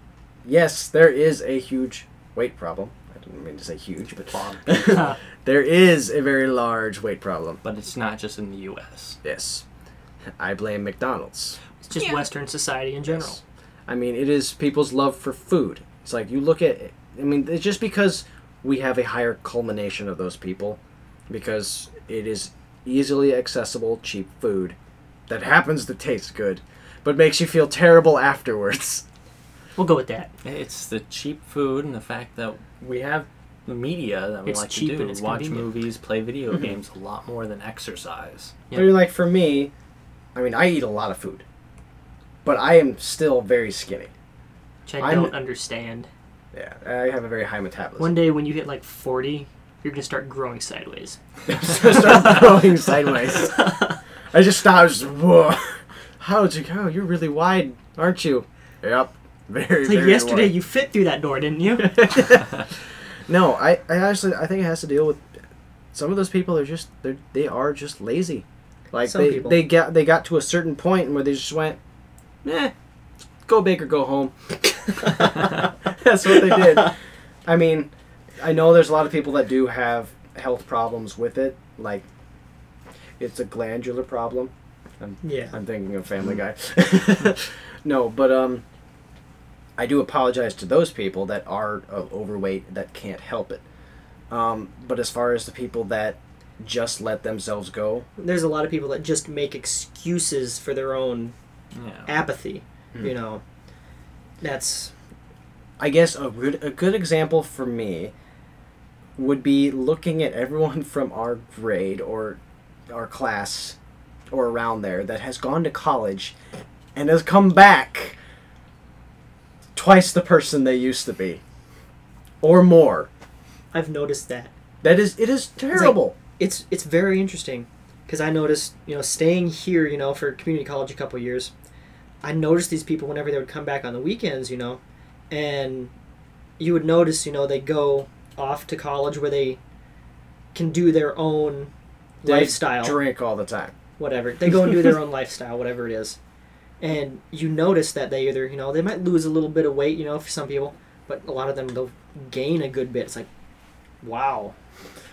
yes, there is a huge weight problem. I didn't mean to say huge, but there is a very large weight problem. But it's not just in the U.S. Yes. I blame McDonald's. It's just Western society in general. Yes. I mean, it is people's love for food. It's like, you look at... I mean, it's just because we have a higher culmination of those people, because it is easily accessible, cheap food that happens to taste good, but makes you feel terrible afterwards. We'll go with that. It's the cheap food and the fact that we have the media that we It's like cheap to do. and it's Watch convenient. movies, play video games a lot more than exercise. Yep. But you're like, for me, I mean, I eat a lot of food, but I am still very skinny. Which I don't understand. Yeah, I have a very high metabolism. One day when you hit like 40, you're going to start growing sideways. Start growing sideways. I just stopped. Just, whoa. How'd you go? You're really wide, aren't you? Yep. Very, It's like very yesterday wide. you fit through that door, didn't you? No, I actually I think it has to deal with some of those people they are just lazy. Like Some people. they got to a certain point where they just went, go big or go home. That's what they did. I mean, I know there's a lot of people that do have health problems with it, like it's a glandular problem. Yeah. I'm thinking of Family Guy. No, but I do apologize to those people that are overweight that can't help it. But as far as the people that just let themselves go, There's a lot of people that just make excuses for their own Yeah. apathy. You know, that's I guess a good example for me would be looking at everyone from our grade or our class or around there that has gone to college and has come back twice the person they used to be or more. I've noticed that. It is terrible. It's very interesting because I noticed, staying here, for community college a couple years, I noticed these people whenever they would come back on the weekends, and you would notice, they go off to college where they can do their own They lifestyle. drink all the time. Whatever. They go and do their own lifestyle, whatever it is. And you notice that they either, they might lose a little bit of weight, for some people, but a lot of them, they'll gain a good bit. It's like, wow.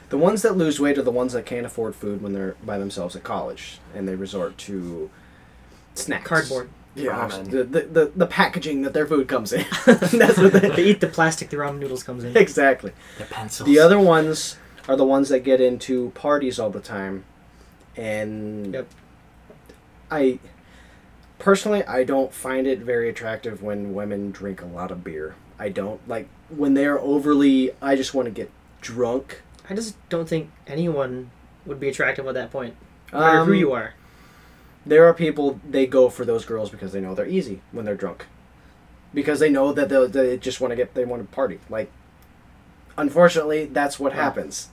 The ones that lose weight are the ones that can't afford food when they're by themselves at college, and they resort to snacks. Cardboard. Yeah, Ramen. the packaging that their food comes in. That's what They eat the plastic the ramen noodles comes in. Exactly. The pencils. The other ones are the ones that get into parties all the time. And Yep. I don't find it very attractive when women drink a lot of beer. I don't like when they're overly, I just want to get drunk. I just don't think anyone would be attractive at that point, no matter who you are. There are people, they go for those girls because they know they're easy when they're drunk. Because they know that they just want to they want to party. Like, unfortunately, that's what happens.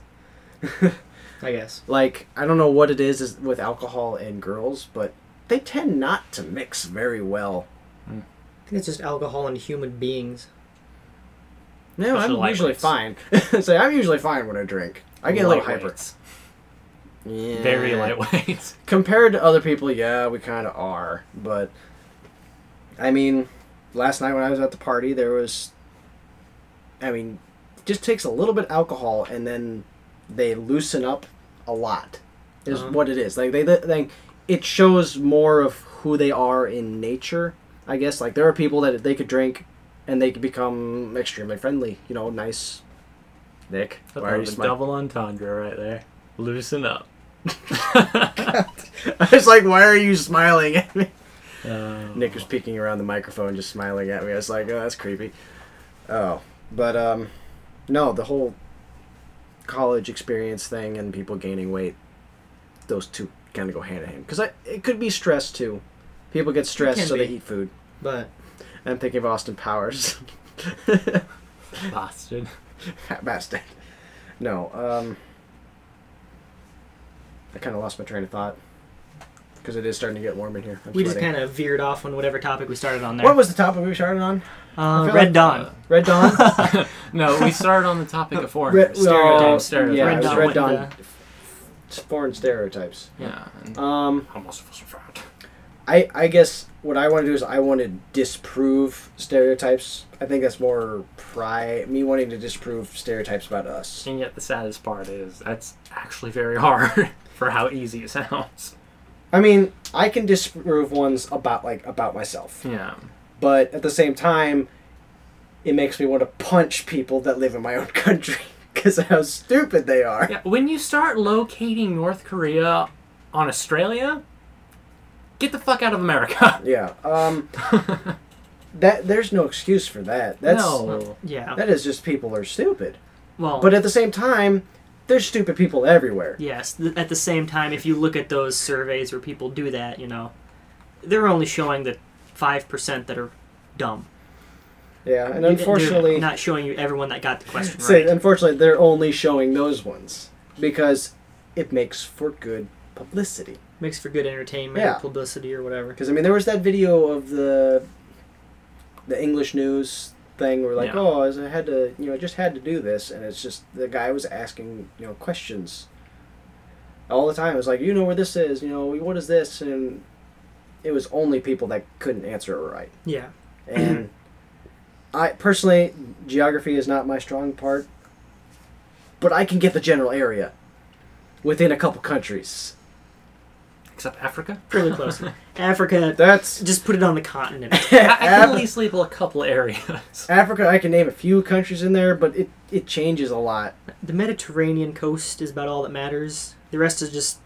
I guess. Like, I don't know what it is with alcohol and girls, but they tend not to mix very well. I think it's just alcohol and human beings. No, I'm Especially usually lightweights. fine. So I'm usually fine when I drink. I get a little hyper. Lightweights. Yeah. Very lightweight. Compared to other people, yeah, we kind of are. But, I mean, last night when I was at the party, there was, it just takes a little bit of alcohol and then they loosen up a lot, is what it is. Like, they it shows more of who they are in nature, I guess. Like, there are people that they could drink and they could become extremely friendly, nice. Nick, why are you smiling? Double entendre right there. Loosen up. I was like, why are you smiling at me? Nick was peeking around the microphone just smiling at me. I was like, oh, that's creepy. Oh, but no, the whole college experience thing and people gaining weight, those two kind of go hand in hand. Because it could be stress too. People get stressed so they eat food. But I'm thinking of Austin Powers. Bastard. Bastard. No, I kind of lost my train of thought. Because it is starting to get warm in here. we just kind of veered off on whatever topic we started on there. What was the topic we started on? Red Dawn. Red Dawn? No, we started on the topic of foreign Stereotypes. stereotypes. Yeah, Red it was Dawn Red went Dawn. Foreign stereotypes. Yeah. And I guess what I want to do is I want to disprove stereotypes. I think that's more me wanting to disprove stereotypes about us. And yet the saddest part is that's actually very hard for how easy it sounds. I mean, I can disprove ones about myself. Yeah. But at the same time, it makes me want to punch people that live in my own country because of how stupid they are. Yeah. When you start locating North Korea on Australia, get the fuck out of America. Yeah. There's no excuse for that. Yeah. That is just people are stupid. Well, But at the same time, there's stupid people everywhere. yes. At the same time, if you look at those surveys where people do that, they're only showing the 5% that are dumb. Yeah, and unfortunately, they're not showing you everyone that got the question say, right. unfortunately, they're only showing those ones because it makes for good publicity. Makes for good entertainment, Yeah. or publicity, or whatever. Because there was that video of the English news thing where Yeah. I just had to do this, and it's just the guy was asking questions all the time. It was like, where this is, what is this, and it was only people that couldn't answer it right. Yeah. And I personally, geography is not my strong part, but I can get the general area within a couple countries. Except Africa. Fairly close. Africa, That's just put it on the continent. I can at least label a couple areas. Africa. I can name a few countries in there, but it changes a lot. The Mediterranean coast is about all that matters. The rest is just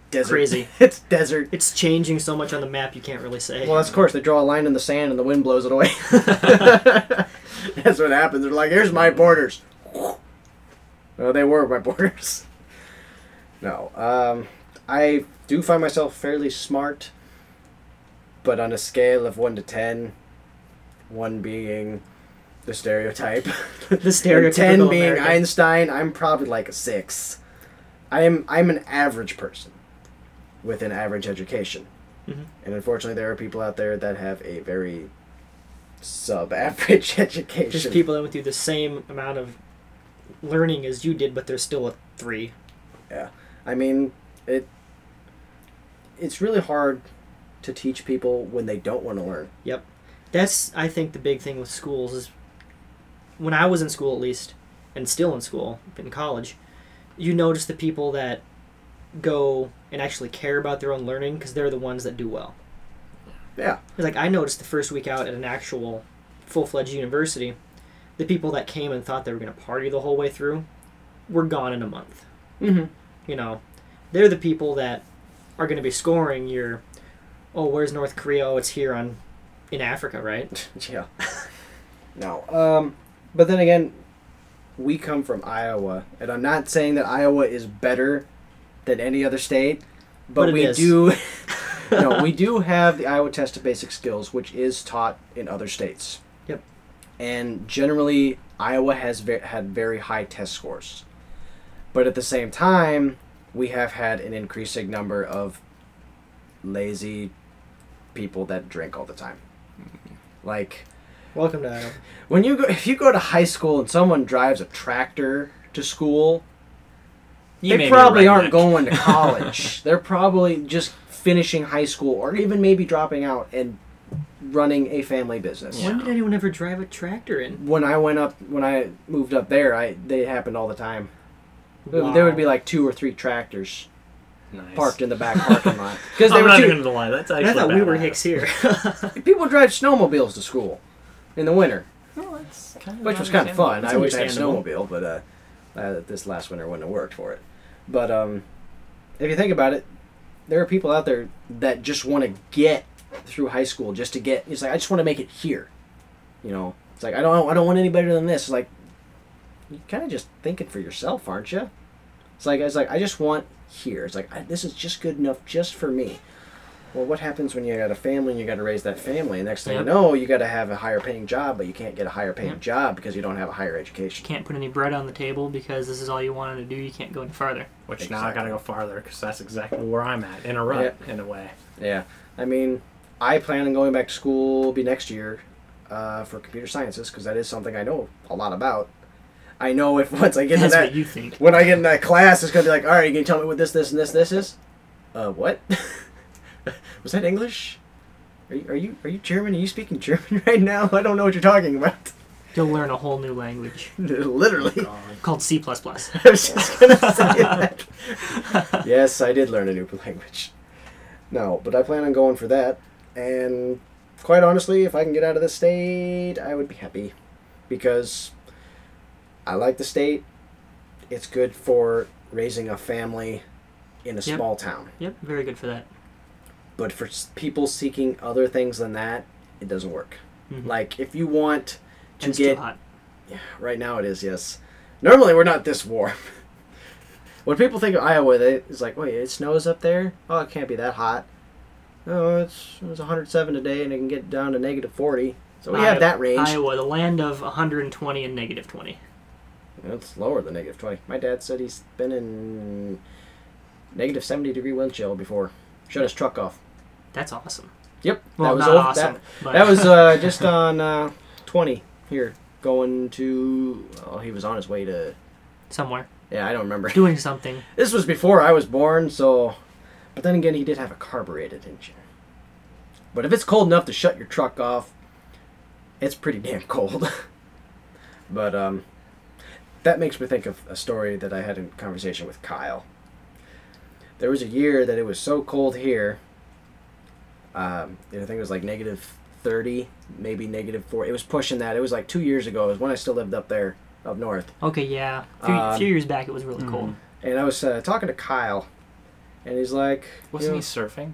Desert. crazy. It's desert. It's changing so much on the map you can't really say. Well, of course, they draw a line in the sand and the wind blows it away. That's what happens. They're like, here's my borders. Well, they were my borders. No. I do find myself fairly smart, but on a scale of 1 to 10, 1 being the stereotype, The stereotypical and 10 being American. Einstein, I'm probably like a 6. I'm an average person with an average education. Mhm. And unfortunately, there are people out there that have a very sub-average education. There's people that went through the same amount of learning as you did, but they're still a 3. Yeah. I mean, it's really hard to teach people when they don't want to learn. Yep. That's, I think, the big thing with schools is, when I was in school at least, and still in school, in college, you notice the people that go and actually care about their own learning because they're the ones that do well. Yeah. Like, I noticed the first week out at an actual full-fledged university, the people that came and thought they were going to party the whole way through were gone in a month. Mm-hmm. You know, they're the people that are going to be scoring your, oh, where's North Korea? Oh, it's here in Africa, right? Yeah. No. But then again, we come from Iowa, and I'm not saying that Iowa is better than any other state, but we do. No, we do have the Iowa Test of Basic Skills, which is taught in other states. Yep. And generally, Iowa has had very high test scores. But at the same time, we have had an increasing number of lazy people that drink all the time. Like, Welcome to Iowa. if you go to high school and someone drives a tractor to school, they probably aren't going to college. They're probably just finishing high school, or even maybe dropping out and running a family business. When did anyone ever drive a tractor in? When I moved up there, they happened all the time. Wow. There would be like 2 or 3 tractors Nice. parked in the back parking lot. Because I'm not going to lie. That's actually I thought we were badass. hicks here. People drive snowmobiles to school in the winter, Oh, that's kind of which was kind of fun. That's I wish I had a understandable. snowmobile, but this last winter wouldn't have worked for it. But if you think about it, there are people out there that just want to get through high school just to get. It's like, I just want to make it here. You know, it's like I don't want any better than this. It's like, you're kind of just thinking for yourself, aren't you? It's like I just want here. It's like this is just good enough just for me. Well, what happens when you got a family and you got to raise that family? Next thing you know, you got to have a higher paying job, but you can't get a higher paying job because you don't have a higher education. Can't put any bread on the table because this is all you wanted to do. You can't go any farther. Which now I got to go farther because that's exactly where I'm at, in a rut, in a way. Yeah. I mean, I plan on going back to school next year for computer sciences because that is something I know a lot about. I know if once I get into that, what you think. When I get in that class, it's going to be like, all right, you can tell me what this, and this is? What? Was that English? Are you German? Are you speaking German right now? I don't know what you're talking about. You'll learn a whole new language Literally. called C++. I was just going to say that. Yes, I did learn a new language. No, but I plan on going for that. And quite honestly, if I can get out of this state, I would be happy. Because I like the state. It's good for raising a family in a small town. Yep, very good for that. But for people seeking other things than that, it doesn't work. Mm-hmm. Like, if you want to It's get... too hot. Yeah, right now it is, yes. Normally we're not this warm. When people think of Iowa, it's like, wait, it snows up there? Oh, it can't be that hot. Oh, it was 107 today, and it can get down to negative 40. So we have that range. Iowa, the land of 120 and negative 20. It's lower than negative 20. My dad said he's been in negative 70-degree wind chill before. Shut his truck off. That's awesome. Yep. Well, that was not awesome. That was just on 20 here, going to... Oh, he was on his way to... Somewhere. Yeah, I don't remember. Doing something. This was before I was born, so... But then again, he did have a carbureted engine. But if it's cold enough to shut your truck off, it's pretty damn cold. But, that makes me think of a story that I had in conversation with Kyle. There was a year that it was so cold here. I think it was like negative 30, maybe negative 4. It was pushing that. It was like 2 years ago. It was when I still lived up there, up north. Okay, yeah. A few years back, it was really cold. And I was talking to Kyle, and he's like... Wasn't he surfing?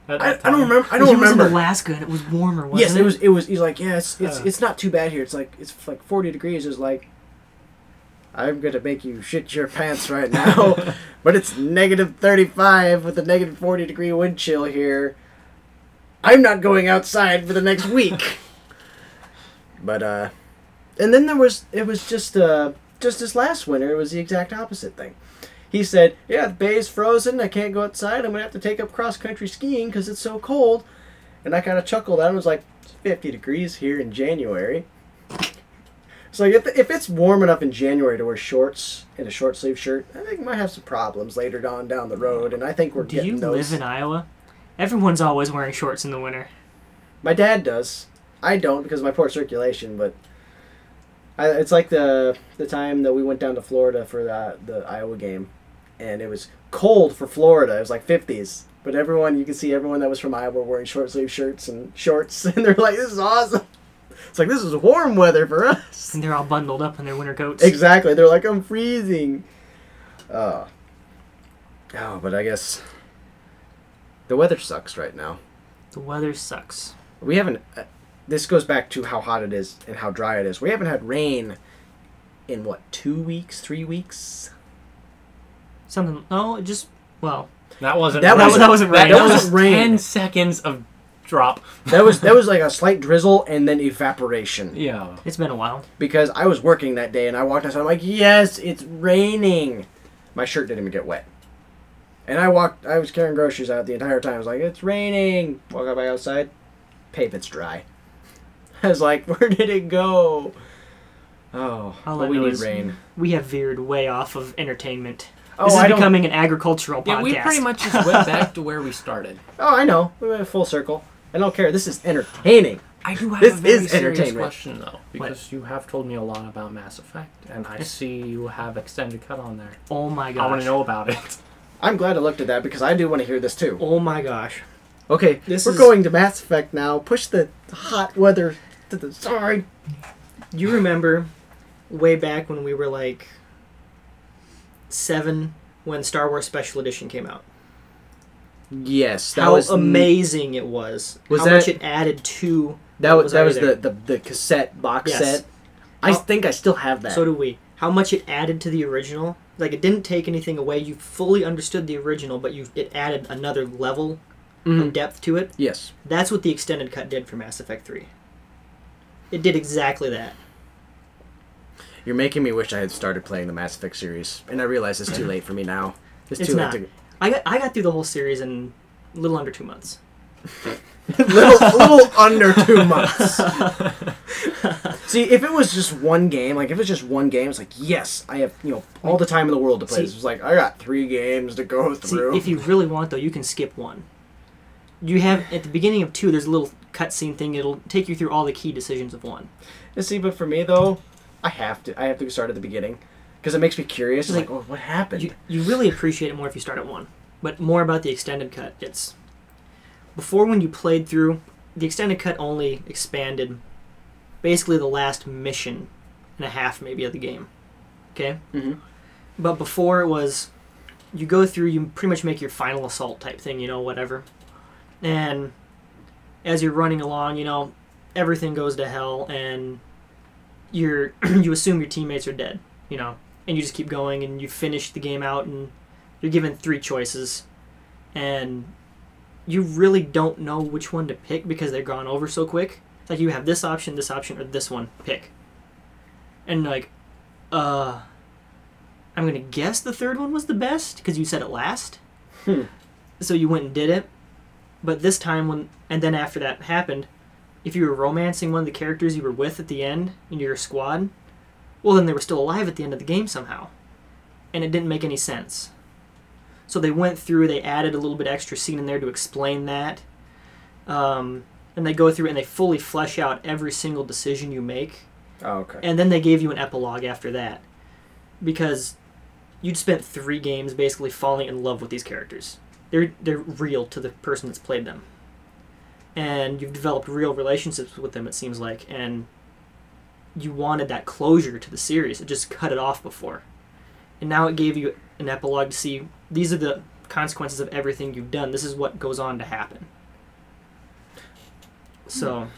I don't remember. I He don't was remember. in Alaska, and it was warmer, wasn't it? Yes, it was. He's like, yeah, it's not too bad here. It's like 40 degrees. It's like, I'm gonna make you shit your pants right now, but it's negative 35 with a negative 40-degree wind chill here. I'm not going outside for the next week. But and then it was just this last winter. It was the exact opposite thing. He said, yeah, the bay's frozen. I can't go outside. I'm going to have to take up cross-country skiing because it's so cold. And I kind of chuckled at him. I was like, it's 50 degrees here in January. It's like, if it's warm enough in January to wear shorts and a short-sleeve shirt, I think we might have some problems later on down the road. And I think we're getting those. Do you live in Iowa? Everyone's always wearing shorts in the winter. My dad does. I don't because of my poor circulation, but... it's like the time that we went down to Florida for the Iowa game. and it was cold for Florida. It was like 50s. But you can see everyone that was from Iowa wearing short sleeve shirts and shorts, and they're like, "This is awesome." It's like, this is warm weather for us. And they're all bundled up in their winter coats. Exactly. They're like, I'm freezing. Oh, but I guess the weather sucks right now. The weather sucks. We haven't... this goes back to how hot it is and how dry it is. We haven't had rain in, 2 weeks, 3 weeks? Something... No, it just... Well... That wasn't That wasn't rain. That was 10 seconds of drop. That was like a slight drizzle and then evaporation. Yeah. It's been a while. Because I was working that day and I walked outside. I'm like, yes, it's raining. My shirt didn't even get wet. And I was carrying groceries out the entire time. I was like, it's raining. Walk back outside. Pavement's dry. I was like, where did it go? Oh, but we need rain. We have veered way off of entertainment. Oh, this is becoming an agricultural podcast. Yeah, we pretty much just went back to where we started. Oh, I know. We went full circle. I don't care. This is entertaining. I do have this a very is serious entertainment. question, though. Because you have told me a lot about Mass Effect, and I see you have Extended Cut on there. Oh my gosh. I want to know about it. I'm glad I looked at that because I do want to hear this too. Oh my gosh. Okay, we're going to Mass Effect now. Push the hot weather to the side. You remember way back when we were like 7 when Star Wars Special Edition came out? Yes, that how was amazing it was. How much it added to that was the cassette box set. I think I still have that. So do we. How much it added to the original? Like, it didn't take anything away. You fully understood the original, but it added another level of depth to it. Yes. That's what the extended cut did for Mass Effect 3. It did exactly that. You're making me wish I had started playing the Mass Effect series, and I realize it's too late for me now. It's too not. late to... I got through the whole series in a little under 2 months. little under 2 months. See, if it was just one game, it's like, yes, I have, all the time in the world to play. It's like, I got 3 games to go through. See, if you really want, though, you can skip 1. You have, at the beginning of 2, there's a little cutscene thing. It'll take you through all the key decisions of 1. You see, but for me, though, I have to start at the beginning. Because it makes me curious. It's like, oh, what happened? You really appreciate it more if you start at 1. But more about the extended cut. It's... Before, when you played through, the extended cut only expanded basically the last mission and a half, maybe, of the game. Okay? Mm-hmm. But before, it was... You go through, you pretty much make your final assault type thing, whatever. And as you're running along, everything goes to hell, and you assume your teammates are dead, and you just keep going, and you finish the game out, and you're given 3 choices, and you really don't know which one to pick because they're gone over so quick. It's like you have this option, or this one. Pick. And you're like, I'm going to guess the third one was the best because you said it last. So you went and did it. But this time, and then after that happened, if you were romancing one of the characters you were with at the end in your squad, well, then they were still alive at the end of the game somehow. And it didn't make any sense. So they went through, they added a little bit extra scene in there to explain that. And they go through and they fully flesh out every single decision you make. Oh, okay. And then they gave you an epilogue after that. Because you'd spent 3 games basically falling in love with these characters. They're real to the person that's played them. And you've developed real relationships with them, it seems like. And you wanted that closure to the series. It just cut it off before. And now it gave you an epilogue to see, these are the consequences of everything you've done. This is what goes on to happen. So...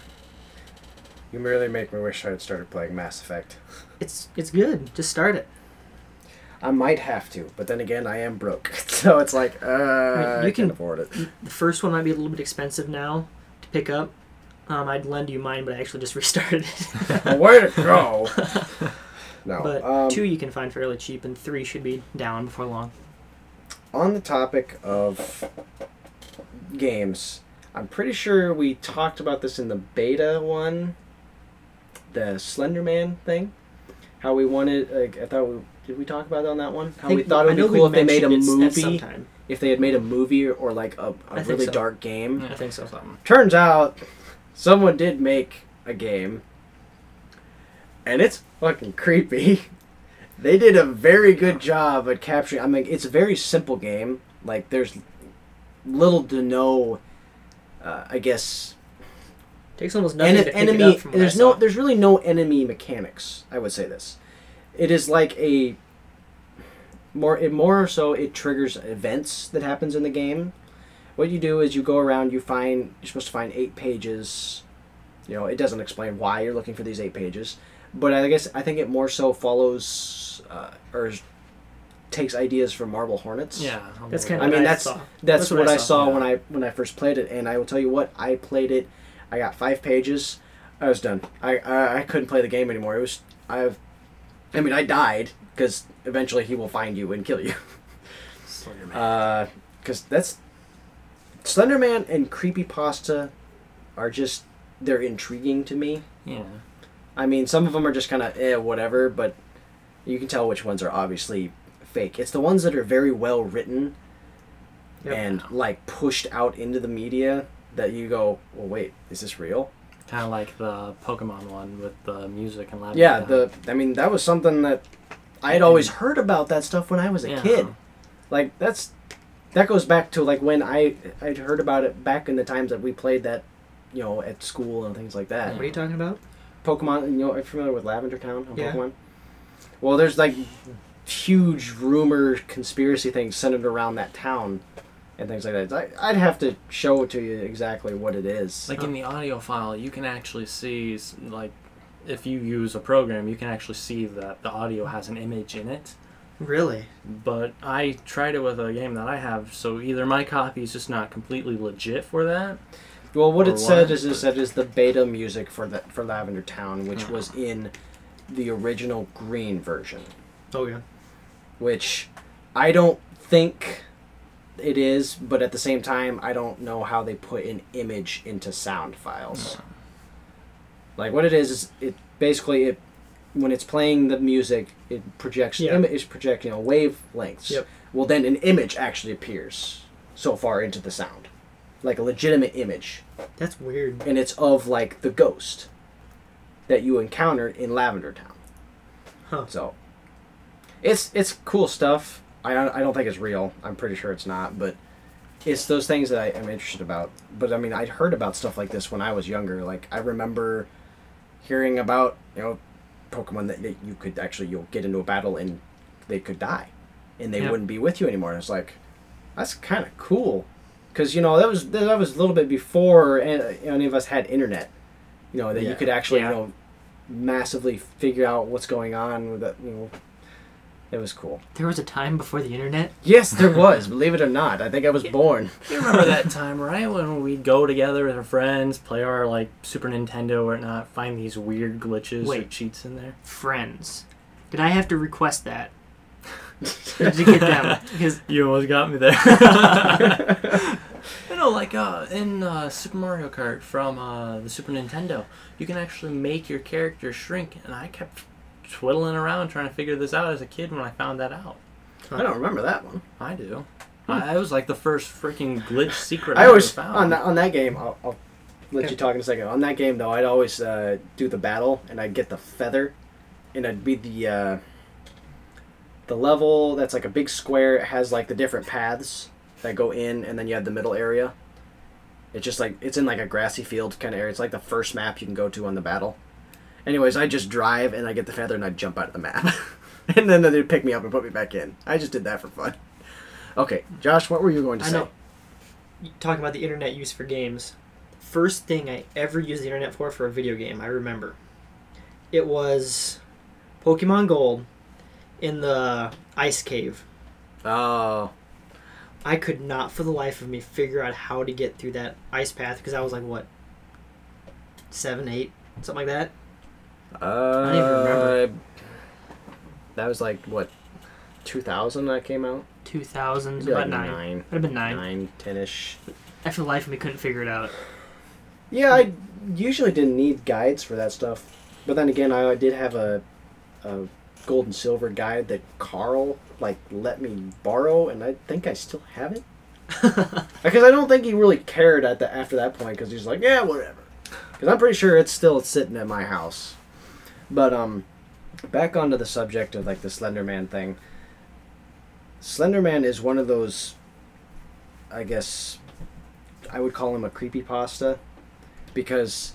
You really make me wish I had started playing Mass Effect. It's good. Just start it. I might have to, but then again, I am broke. So it's like, I can't afford it. The first one might be a little bit expensive now to pick up. I'd lend you mine, but I actually just restarted it. Way to go! No. But 2 you can find fairly cheap, and 3 should be down before long. On the topic of games, I'm pretty sure we talked about this in the beta one, the Slender Man thing. How we wanted, did we talk about it on that one? How we thought it would be cool if they made a movie. If they had made a movie or like a really dark game. Yeah, I think so. Turns out, someone did make a game, and it's fucking creepy. They did a very good job at capturing. I mean, it's a very simple game. Like, there's little to no, I guess. Takes almost nothing to pick it up from what I saw. There's really no enemy mechanics. I would say this. It is like a more so it triggers events that happens in the game. What you do is you go around. You're supposed to find 8 pages. You know, it doesn't explain why you're looking for these 8 pages, but I think it more so follows or takes ideas from Marble Hornets. Yeah, that's kind of. I mean, that's what I saw yeah. when I first played it, and I will tell you what, I played it. I got 5 pages. I was done. I couldn't play the game anymore. I died because eventually he will find you and kill you. Slenderman. Because that's Slenderman and Creepypasta are just, they're intriguing to me. Yeah. I mean, some of them are just kind of whatever, but you can tell which ones are obviously fake. It's the ones that are very well written and like pushed out into the media that you go, well, wait, is this real? Kind of like the Pokemon one with the music and lavender. Yeah, that was something that I had always heard about that stuff when I was a kid. Like that goes back to like when I'd heard about it back in the times that we played that, you know, at school and things like that. What are you talking about? Pokemon, you know, are you familiar with Lavender Town on Yeah. Pokemon? Well, there's like huge rumor conspiracy things centered around that town and things like that. I'd have to show it to you exactly what it is. Like in the audio file, you can actually see, like, if you use a program, you can actually see that the audio has an image in it. Really? But I tried it with a game that I have, so either my copy is just not completely legit for that. Well, what it said is the beta music for Lavender Town, which was in the original green version. Oh yeah. Which I don't think it is, but at the same time, I don't know how they put an image into sound files. No. Like what it is it basically when it's playing the music, it projects projecting wavelengths. Yep. Well, then an image actually appears so far into the sound, like a legitimate image. That's weird. And it's of like the ghost that you encountered in Lavender Town. Huh. So it's cool stuff. I don't think it's real. I'm pretty sure it's not, but it's those things that I'm interested about. But I mean, I'd heard about stuff like this when I was younger. Like I remember hearing about, you know, Pokemon that you could actually, you'll get into a battle and they could die and they wouldn't be with you anymore. And it's like, that's kind of cool. Because, you know, that was a little bit before any of us had internet. You know, that you could actually, you know, massively figure out what's going on with that, you know. It was cool. There was a time before the internet? Yes, there was. Believe it or not. I think I was born. You remember that time, right? When we'd go together with our friends, play our, like, Super Nintendo or whatnot, find these weird glitches or cheats in there? Friends. Did I have to request that? Or did you get them? Because you almost got me there. You know, like in Super Mario Kart from the Super Nintendo, you can actually make your character shrink, and I kept twiddling around trying to figure this out as a kid when I found that out. I don't remember that one. I do. I was like the first freaking glitch secret I always found. on that game. I'll let you talk in a second. On that game though, I'd always do the battle, and I'd get the feather, and I'd be the level that's like a big square. It has like the different paths that go in, and then you have the middle area. It's just like it's in like a grassy field kind of area. It's like the first map you can go to on the battle. Anyways, I just drive, and I get the feather, and I jump out of the map. And then they'd pick me up and put me back in. I just did that for fun. Okay, Josh, what were you going to say? I know. Talking about the internet use for games. First thing I ever used the internet for a video game, I remember. It was Pokemon Gold in the ice cave. Oh. I could not for the life of me figure out how to get through that ice path because I was like, what, 7, 8, something like that? I don't even remember. That was like, what, 2000 that came out? 2000, Maybe about like 9. Would have been 9. 9, 10-ish. I for the life of me couldn't figure it out. Yeah, I usually didn't need guides for that stuff. But then again, I did have a gold and silver guide that Carl let me borrow, and I think I still have it. Because I don't think he really cared after that point, because he's like, yeah, whatever. Because I'm pretty sure it's still sitting at my house. But back onto the subject of like the Slender Man thing. Slender Man is one of those, I guess, I would call him a creepypasta, because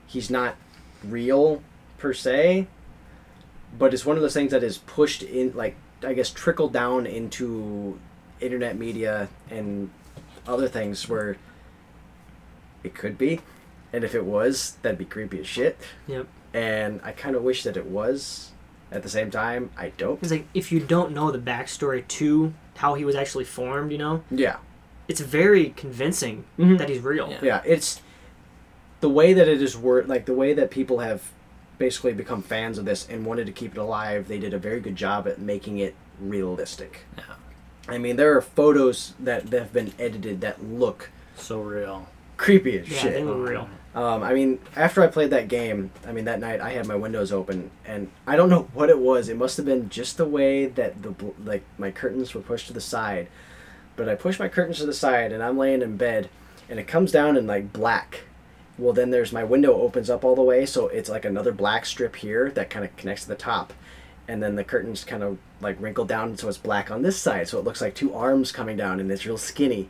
he's not real per se, but it's one of those things that is pushed in, like, I guess, trickled down into internet media and other things where it could be, and if it was, that'd be creepy as shit. Yep. And I kind of wish that it was. At the same time, I don't. It's like, if you don't know the backstory to how he was actually formed, you know, Yeah. it's very convincing Mhm. that he's real. Yeah, it's the way that it is like the way that people have basically become fans of this and wanted to keep it alive. They did a very good job at making it realistic. Yeah. I mean, there are photos that have been edited that look So real. creepy as Yeah, shit. they look real. I mean, after I played that game, I mean, that night I had my windows open, and I don't know what it was. It must have been just the way that like my curtains were pushed to the side. But I pushed my curtains to the side, and I'm laying in bed, and it comes down in like black. Well, then there's my window opens up all the way, so it's like another black strip here that kind of connects to the top. And then the curtains kind of like wrinkle down, so it's black on this side, so it looks like two arms coming down, and it's real skinny.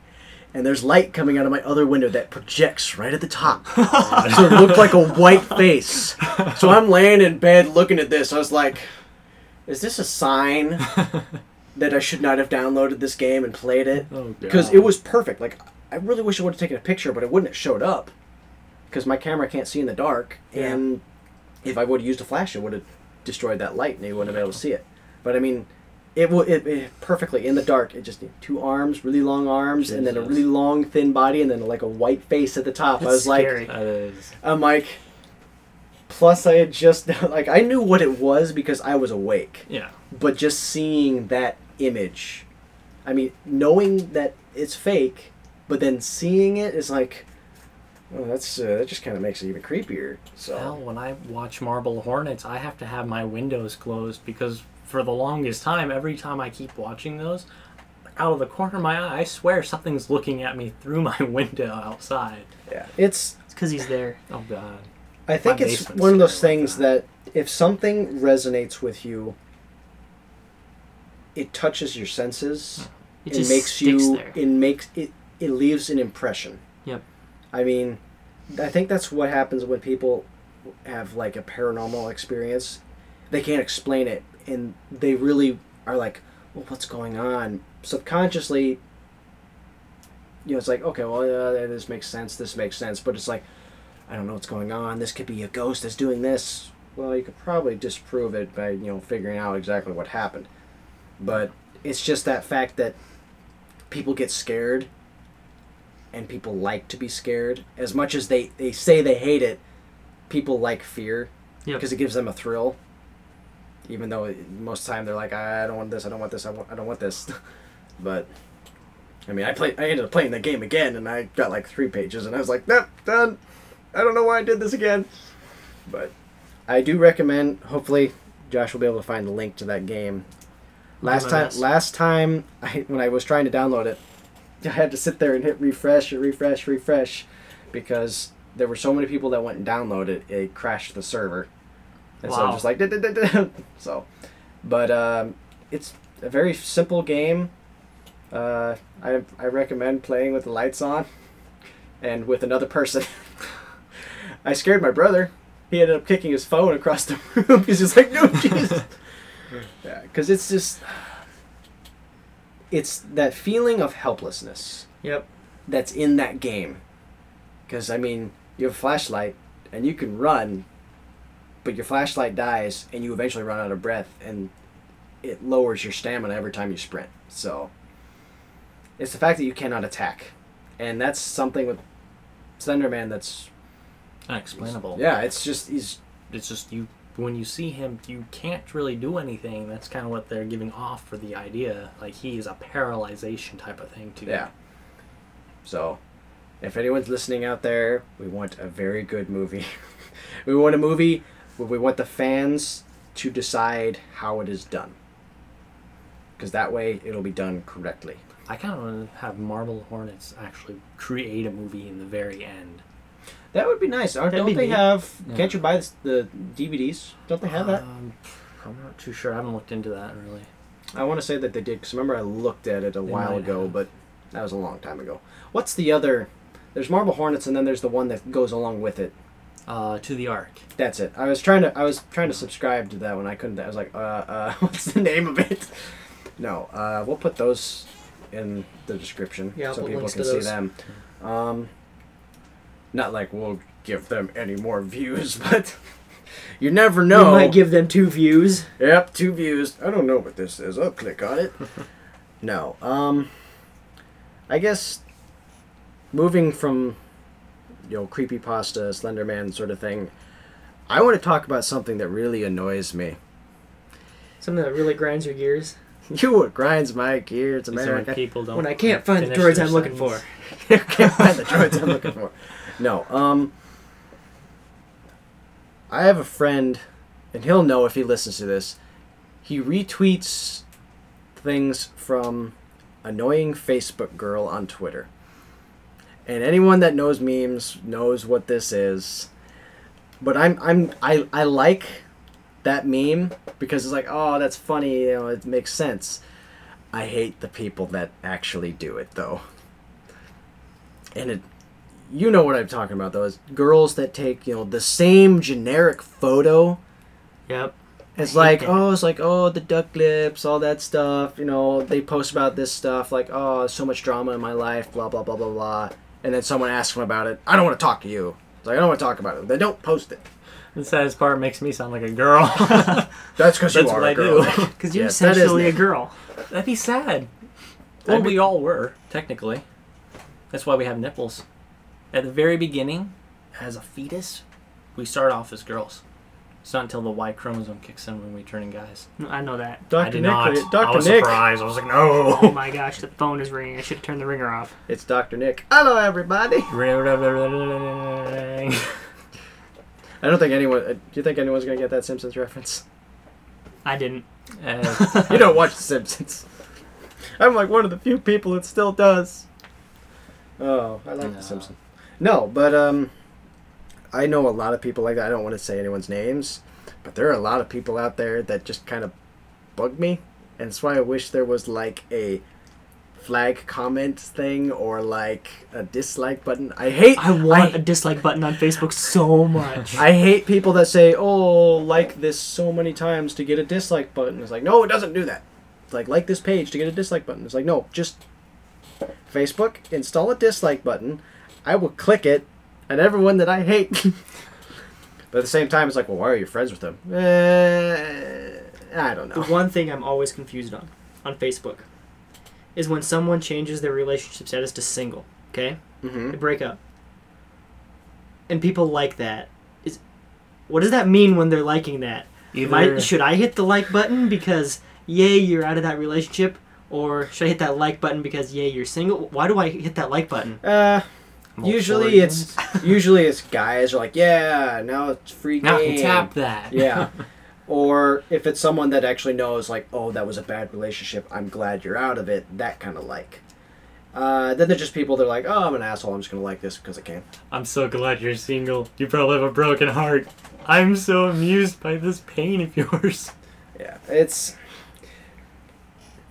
And there's light coming out of my other window that projects right at the top. So it looked like a white face. So I'm laying in bed looking at this. I was like, is this a sign that I should not have downloaded this game and played it? Oh, Because it was perfect. Like, I really wish I would have taken a picture, but it wouldn't have showed up. Because my camera can't see in the dark. Yeah. And if I would have used a flash, it would have destroyed that light and you wouldn't have been able to see it. But I mean, it perfectly in the dark. It just two arms, really long arms, and then a really long thin body, and then like a white face at the top. That's I was scary. That is. I'm like, plus I had just like I knew what it was because I was awake, Yeah. but just seeing that image, I mean, knowing that it's fake, but then seeing it is like, oh, that just kind of makes it even creepier. So Hell, when I watch Marble Hornets, I have to have my windows closed because for the longest time, every time I keep watching those, out of the corner of my eye, I swear something's looking at me through my window outside. yeah, it's. It's because he's there. Oh, God. I think My it's basement's one of those scary like things that if something resonates with you, it touches your senses. It It just makes sticks you. there. It leaves an impression. Yep. I mean, I think that's what happens when people have like a paranormal experience. They can't explain it, and they really are like, "Well, what's going on?" Subconsciously, it's like, okay, well, this makes sense. This makes sense, but it's like, I don't know what's going on. This could be a ghost that's doing this. Well, you could probably disprove it by figuring out exactly what happened. But it's just that fact that people get scared. And people like to be scared. As much as they say they hate it, people like fear. Yep. Because it gives them a thrill. Even though most of the time they're like, I don't want this, I don't want this, I don't want this. But, I mean, I ended up playing the game again, and I got like 3 pages, and I was like, nope, done. I don't know why I did this again. But I do recommend, hopefully, Josh will be able to find the link to that game. Last time, when I was trying to download it, I had to sit there and hit refresh, because there were so many people that went and downloaded it crashed the server. And so I'm just like, so. But it's a very simple game. I recommend playing with the lights on and with another person. I scared my brother. He ended up kicking his phone across the room. He's just like, no, Jesus. Yeah, because it's just... It's that feeling of helplessness. Yep. That's in that game. Because, I mean, you have a flashlight, and you can run, but your flashlight dies, and you eventually run out of breath, and it lowers your stamina every time you sprint. So, it's the fact that you cannot attack. And that's something with Slender Man that's... Unexplainable. Yeah, it's just you... When you see him, you can't really do anything. That's kind of what they're giving off for the idea. Like, he's a paralyzation type of thing, too. Yeah. So, if anyone's listening out there, we want a very good movie. We want a movie where we want the fans to decide how it is done. Because that way, it'll be done correctly. I kind of want to have Marble Hornets actually create a movie in the very end. That would be nice. Don't they have... Yeah. Can't you buy the DVDs? Don't they have that? I'm not too sure. I haven't looked into that really. I want to say that they did, because remember I looked at it a while ago, have. but that was a long time ago. What's the other? There's Marble Hornets, and then there's the one that goes along with it. To the Ark. That's it. I was trying to subscribe to that one. I couldn't. I was like, what's the name of it? No, we'll put those in the description Yeah, I'll so put people links can to see those. them. Not like we'll give them any more views, but you never You know. might give them 2 views. Yep, 2 views. I don't know what this is. I'll click on it. No. I guess moving from, creepypasta, Slenderman sort of thing, I want to talk about something that really annoys me. Something that really grinds your gears. What grinds my gears, Is there America. people don't When I can't find the finish droids their I'm looking sentence? for. Can't find the droids I'm looking for. No, I have a friend, and he'll know if he listens to this. He retweets things from annoying Facebook girl on Twitter. And anyone that knows memes knows what this is. But I like that meme because it's like, oh, that's funny, it makes sense. I hate the people that actually do it though. And you know what I'm talking about though, is girls that take, the same generic photo. Yep. It's hate like, that. the duck lips, all that stuff. They post about this stuff like, oh, so much drama in my life, blah, blah, blah, blah, blah. And then someone asks them about it. I don't want to talk to you. It's like, I don't want to talk about it. Then don't post it. The saddest part makes me sound like a girl. That's because you That's are what a I girl. do. Because you're Yes, that is essentially a Nick. girl. That'd be sad. Well, we all were, technically. That's why we have nipples. At the very beginning, as a fetus, we start off as girls. It's not until the Y chromosome kicks in when we turn in guys. I know that. I Dr. did Nick, not. I Dr. was Nick. surprised. I was like, no. Oh my gosh, the phone is ringing. I should have turned the ringer off. It's Dr. Nick. Hello, everybody. I I don't think anyone... do you think anyone's going to get that Simpsons reference? I didn't. You don't watch The Simpsons. I'm like one of the few people that still does. Oh, I like No. The Simpsons. No, but I know a lot of people like that. I don't want to say anyone's names, but there are a lot of people out there that just kind of bug me, and that's why I wish there was like a flag comment thing or like a dislike button. I want a dislike button on Facebook so much. I hate people that say, oh, like this so many times to get a dislike button. It's like, no, it doesn't do that. It's like this page to get a dislike button. It's like, no, just Facebook, install a dislike button. I will click it, and everyone that I hate. But at the same time, it's like, well, why are you friends with them? I don't The know. one thing I'm always confused on Facebook is when someone changes their relationship status to single, okay? Mm-hmm. They break up. And people like that. What does that mean when they're liking that? Should I hit the like button because, yay, you're out of that relationship? Or should I hit that like button because, yay, you're single? Why do I hit that like button? Usually it's guys are like, yeah, now it's free game. Now I can tap that. Yeah. Or if it's someone that actually knows, like, oh, that was a bad relationship, I'm glad you're out of it, that kind of like. Then they're just people that are like, oh, I'm an asshole, I'm just going to like this because I can. I'm so glad you're single. You probably have a broken heart. I'm so amused by this pain of yours. Yeah, it's...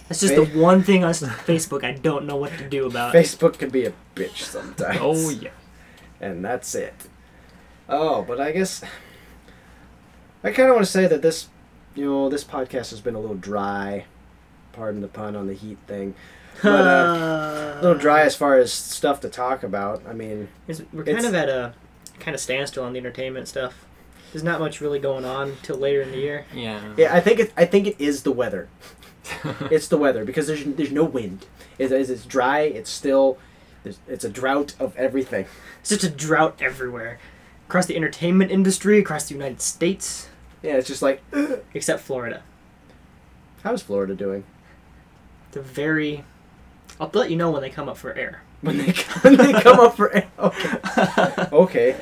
That's just the one thing on Facebook I don't know what to do about. Facebook can be a bitch sometimes. Oh, yeah. And that's it. Oh, but I guess... I kind of want to say that this podcast has been a little dry. Pardon the pun on the heat thing. But a little dry as far as stuff to talk about. I mean... We're kind of at a kind of standstill on the entertainment stuff. There's not much really going on till later in the year. Yeah. Yeah, I think it is the weather. It's the weather because there's no wind. It's dry. It's still. It's a drought of everything. It's just a drought everywhere. Across the entertainment industry, across the United States. Yeah, it's just like. Except Florida. How's Florida doing? They're very... I'll let you know when they come up for air. When they come up for air. Okay. Okay.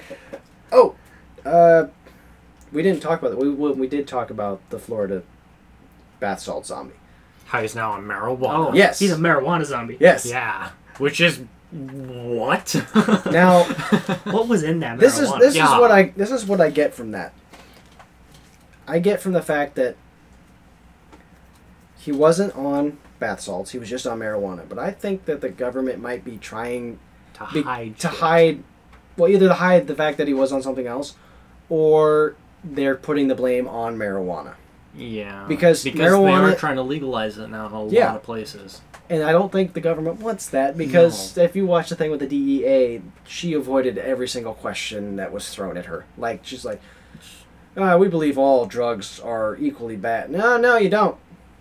Oh, we didn't talk about that. We did talk about the Florida bath salt zombie. He's now a marijuana. Oh, Yes. He's a marijuana zombie. Yes. Yeah. Which is what? Now, What was in that marijuana? this is what I get from that. I get from the fact that he wasn't on bath salts. He was just on marijuana. But I think that the government might be trying To hide. to hide, well, either to hide the fact that he was on something else, or they're putting the blame on marijuana. Yeah. Because they marijuana- are trying to legalize it now in a Yeah. lot of places. And I don't think the government wants that, because if you watch the thing with the DEA, she avoided every single question that was thrown at her. Like, she's like, we believe all drugs are equally bad. No, you don't.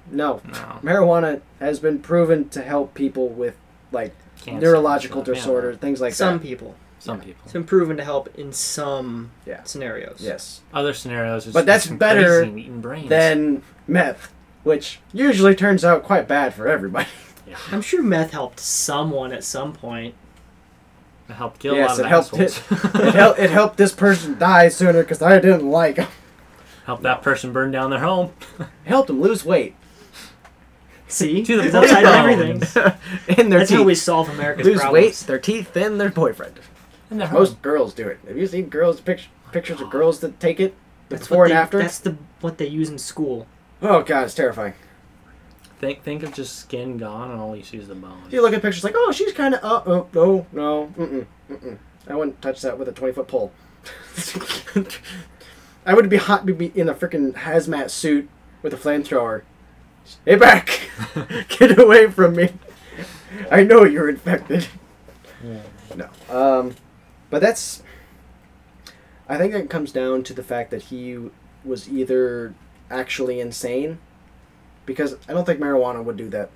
No. Marijuana has been proven to help people with, like, Cancer, neurological stuff, disorders, things like Some that. people. Some people. It's been proven to help in some Yeah. scenarios. Yes. Other scenarios, it's But that's just better crazy and eating brains. Than meth, which usually turns out quite bad for everybody. Yeah. I'm sure meth helped someone at some point. It helped kill Yes, a it lot helped of assholes. It helped this person die sooner because I didn't like him. Helped that person burn down their home. It helped him lose weight. See? To the It's upside down bones. everything. In their That's teeth. how we solve America's Lose problems. weight, their teeth, and their boyfriend. And their Most home. girls do it. Have you seen pictures of girls that take it? The That's before what and they, after? That's what they use in school. Oh god, it's terrifying. Think of just skin gone and all you see is the bones. You look at pictures like, oh, she's kind of, no, I wouldn't touch that with a 20-foot pole. I would be hot to be in a freaking hazmat suit with a flamethrower. Hey, back! Get away from me! I know you're infected. No. But that's... I think it comes down to the fact that he was either actually insane, because I don't think marijuana would do that.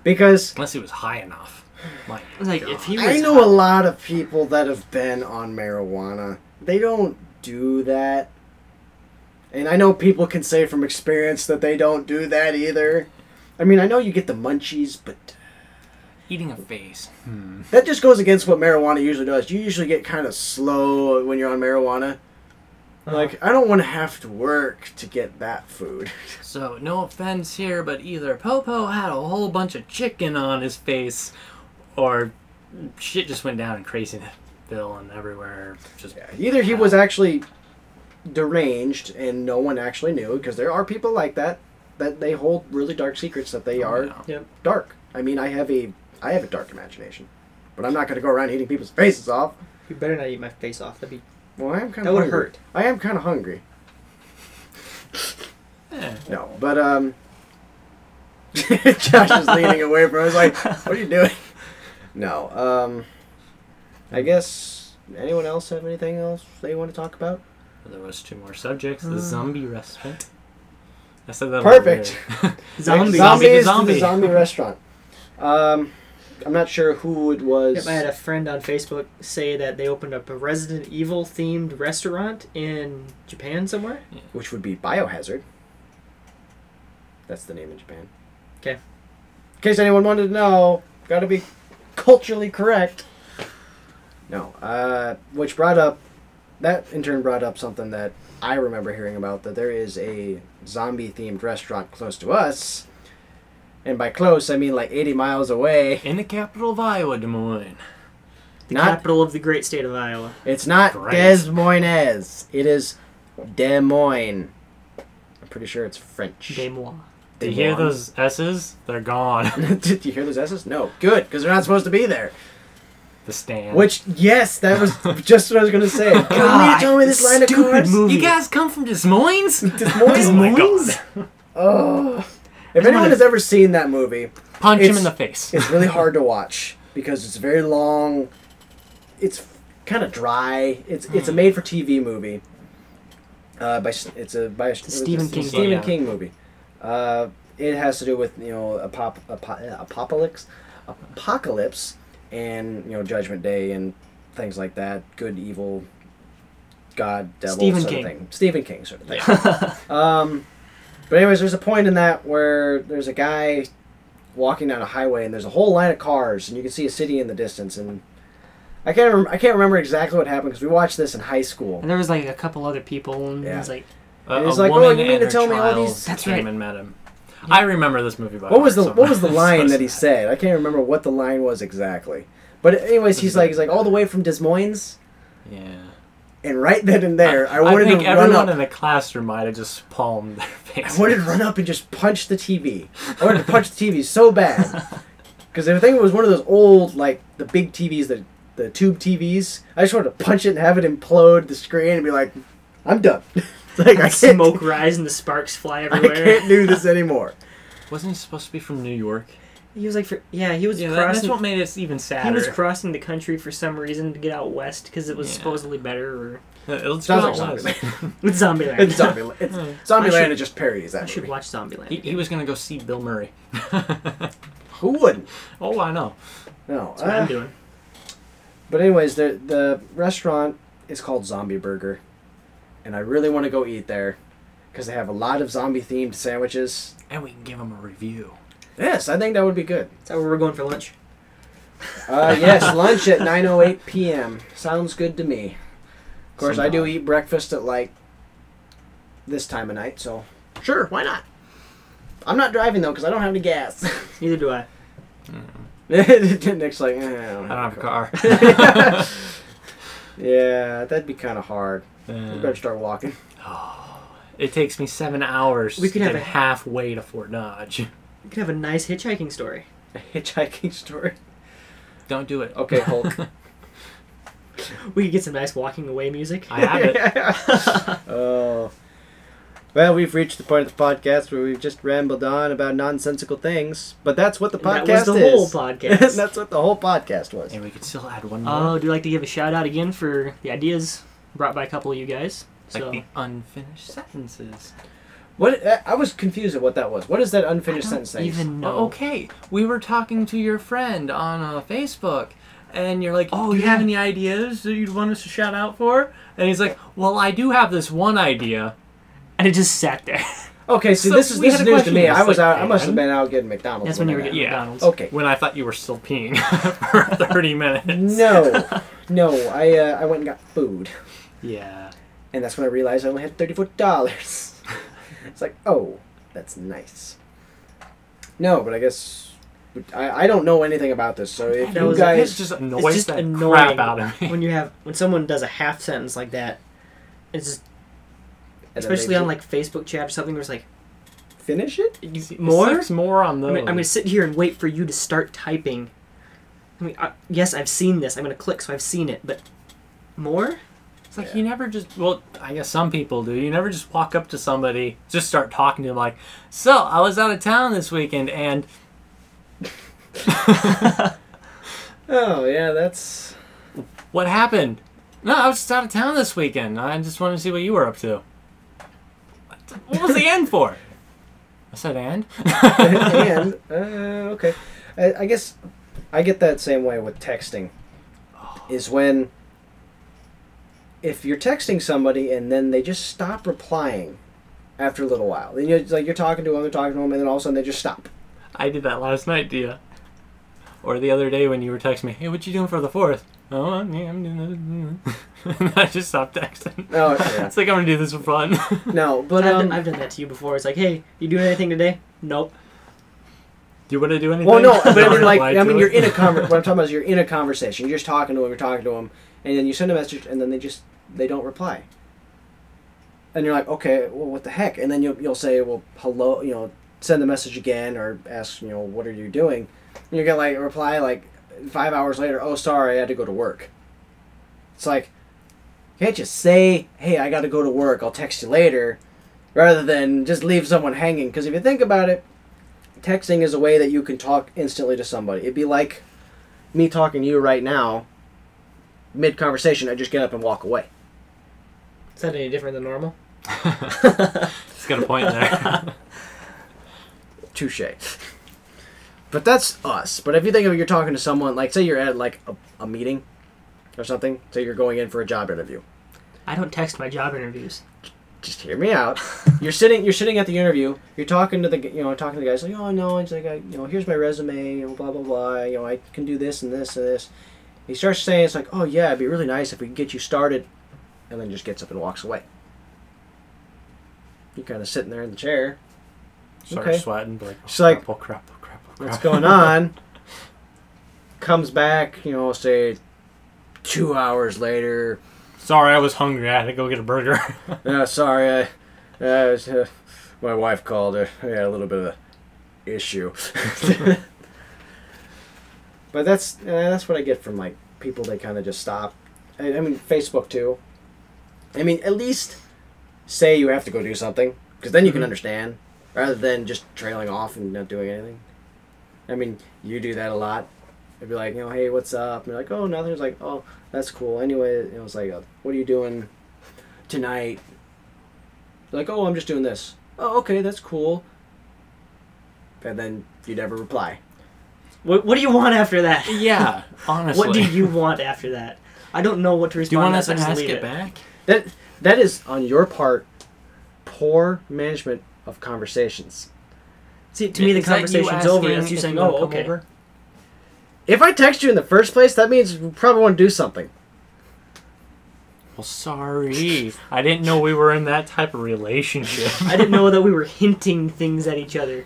Because Unless he was high enough. My Like, God. if he was I know a lot of people that have been on marijuana. They don't do that. And I know people can say from experience that they don't do that either. I mean, I know you get the munchies, but Eating a face. that just goes against what marijuana usually does. You usually get kind of slow when you're on marijuana. Like, I don't want to have to work to get that food. So, no offense here, but either Popo had a whole bunch of chicken on his face, or shit just went down in Crazyville and everywhere. Just Yeah, either he was actually deranged and no one actually knew, because there are people like that they hold really dark secrets that they are Yep. dark. I mean, I have a dark imagination, but I'm not going to go around eating people's faces off. You better not eat my face off. That'd be... Well, I am kind That of would hungry. hurt. I am kind of hungry. Eh. No, but Josh is leaning away from us like, what are you doing? No, I guess anyone else have anything else they want to talk about? There was 2 more subjects. The zombie restaurant. I said that. Perfect. Zombie. Zombies Zombie. to the zombie restaurant. I'm not sure who it was. Yep, I had a friend on Facebook say that they opened up a Resident Evil themed restaurant in Japan somewhere. Which would be Biohazard. That's the name in Japan. Okay. In case anyone wanted to know, gotta be culturally correct. No, which brought up, that in turn brought up something that I remember hearing about, that there is a zombie-themed restaurant close to us. And by close, I mean like 80 miles away. In the capital of Iowa, Des Moines. The Not, capital of the great state of Iowa. it's not Great. Des Moines. It is Des Moines. I'm pretty sure it's French. Des Moines. Did you hear those S's? They're gone. Did you hear those S's? No. Good, because they're not supposed to be there. The stand. Which, yes, that was just what I was going to say. God, you told me this line of stupid cards? movie. You guys come from Des Moines? Des Moines? Oh my God. Oh. If anyone has ever seen that movie, Punch him It's- in the face. it's really hard to watch because it's very long. It's kind of dry. It's a made-for-TV movie. It's a Stephen King Stephen game. King movie. It has to do with apocalypse, and Judgment Day and things like that. Good, evil, God, devil, Stephen sort King. of thing. Stephen King sort of thing. Yeah. But anyways, there's a point in that where there's a guy walking down a highway and there's a whole line of cars and you can see a city in the distance, and I can't remember exactly what happened because we watched this in high school. And there was like a couple other people, and Yeah. it was like, And it's A like, woman oh, you mean and to her tell me all child these- That's came right. and met him. I remember this movie by What was the heart, what was the so- line so that he sad. said? I can't remember what the line was exactly. But anyways, he's like all the way from Des Moines. Yeah. And right then and there, I wanted think to run everyone up. in the classroom might have just palmed their faces. I wanted to run up and just punch the TV. I wanted to punch the TV so bad. Because I think it was one of those old, like, the big TVs, the tube TVs. I just wanted to punch it and have it implode the screen and be like, I'm done. Like, I can't, Smoke rise and the sparks fly I everywhere. can't do this anymore. Wasn't he supposed to be from New York? He was like, he was Yeah, crossing. that's what made it even sadder. He was crossing the country for some reason to get out west because it was supposedly better. Or Let's Sounds go like out west. Zombieland. it's Zombieland. It's Zombieland. It's Zombieland. It just parodies that I should movie. watch Zombieland. He was going to go see Bill Murray. Who wouldn't? Oh, I know. No. That's what I'm doing. But anyways, the restaurant is called Zombie Burger. And I really want to go eat there. Because they have a lot of zombie-themed sandwiches. And we can give him a review. Yes, I think that would be good. Is that where we're going for lunch? Yes, lunch at 9:08 p.m. Sounds good to me. Of course, I do Sometime. eat breakfast at, like, this time of night, so... Sure, why not? I'm not driving, though, because I don't have any gas. Neither do I. Nick's like, I I don't have a car. Yeah, that'd be kind of hard. We Uh, better start walking. it takes me 7 hours We could to have get a- halfway to Fort Dodge. We could have a nice hitchhiking story. A hitchhiking story. Don't do it. Okay, Hulk. We could get some nice walking away music. I have it. Oh. Well, we've reached the point of the podcast where we've just rambled on about nonsensical things, but that's what the podcast That was the is. whole podcast. That's what the whole podcast was. And we could still add one more. Oh, do you like to give a shout out again for the ideas brought by a couple of you guys? Like So the unfinished sentences. What? I was confused at what that was. What is that unfinished sentence saying? even know. Oh, okay, we were talking to your friend on Facebook, and you're like, Oh, do you have yeah. any ideas that you'd want us to shout out for? And he's like, well, I do have this one idea. And it just sat there. Okay, so So this is we had a news to question. me. I It's was like, out. I must have and? been out getting McDonald's. That's when you were that getting happened. McDonald's. Okay. When I thought you were still peeing for 30 minutes. No, I went and got food, Yeah. and that's when I realized I only had $34. It's like, oh, that's nice. No, but I guess I don't know anything about this. So if That you was- It guys, just annoys just that annoying crap out of me. when someone does a half sentence like that, it's just and then especially they on like Facebook chat or something where it's like finish it. more. Six more on those. I'm gonna sit here and wait for you to start typing. I mean, yes, I've seen this. I'm gonna click, so I've seen it, but more. It's like you never just, well, I guess some people do. You never just walk up to somebody, just start talking to them like, so, I was out of town this weekend and... Oh yeah, that's What happened? No, I was just out of town this weekend. I just wanted to see what you were up to. What was the end for? I said and? and okay. I guess I get that same way with texting. Is when if you're texting somebody and then they just stop replying after a little while, then you're talking to them, and then all of a sudden they just stop. I did that last night, Dia. Or the other day when you were texting me, hey, what you doing for the 4th? Oh, yeah, I'm doing this. And I just stopped texting. Oh, yeah. It's like I'm going to do this for fun. No, but I've done that to you before. It's like, hey, you doing anything today? Nope. Do you want to do anything? well, no, but I Don't mean, like, reply I to mean, it. you're in a what I'm talking about is you're in a conversation. You're just talking to them, and then you send a message, and then they don't reply. And you're like, okay, well, what the heck? And then you'll say, well, hello, send the message again, or ask, what are you doing? And you get like a reply like 5 hours later, oh, sorry, I had to go to work. It's like, can't you say, hey, I got to go to work, I'll text you later, rather than just leave someone hanging? Because if you think about it, texting is a way that you can talk instantly to somebody. It'd be like me talking to you right now, mid-conversation, I just get up and walk away. Is that any different than normal? It's got a point there. Touche. But that's us. But if you think of it, you're talking to someone, like, say you're at, like, a meeting or something, say you're going in for a job interview. I don't text my job interviews. Just hear me out. You're sitting at the interview. You're talking to the guys like, oh no, it's like, here's my resume, blah blah blah. I can do this and this and this. He starts saying, it's like, oh yeah, it'd be really nice if we could get you started, and then just gets up and walks away. You're kind of sitting there in the chair. Start Okay. sweating, be like, oh, She's like, crap. What's going on? Comes back, say 2 hours later. Sorry, I was hungry. I had to go get a burger. Yeah, sorry. My wife called. I had a little bit of an issue. But that's what I get from like people. They kind of just stop. I mean, Facebook too. I mean, at least say you have to go do something, because then you can understand, rather than just trailing off and not doing anything. I mean, you do that a lot. It'd be like, hey, what's up? And you're like, oh, nothing. It's like, oh, that's cool. Anyway, it was like, what are you doing tonight? Like, oh, I'm just doing this. Oh, okay, that's cool. And then you never reply. What do you want after that? Yeah, honestly. What do you want after that? I don't know what to respond. Do you want us to just ask leave it back? That is, on your part, poor management of conversations. See, to me, the conversation's over. That's you saying, oh, okay. Over? If I text you in the first place, that means we probably want to do something. Well, sorry. I didn't know we were in that type of relationship. I didn't know that we were hinting things at each other.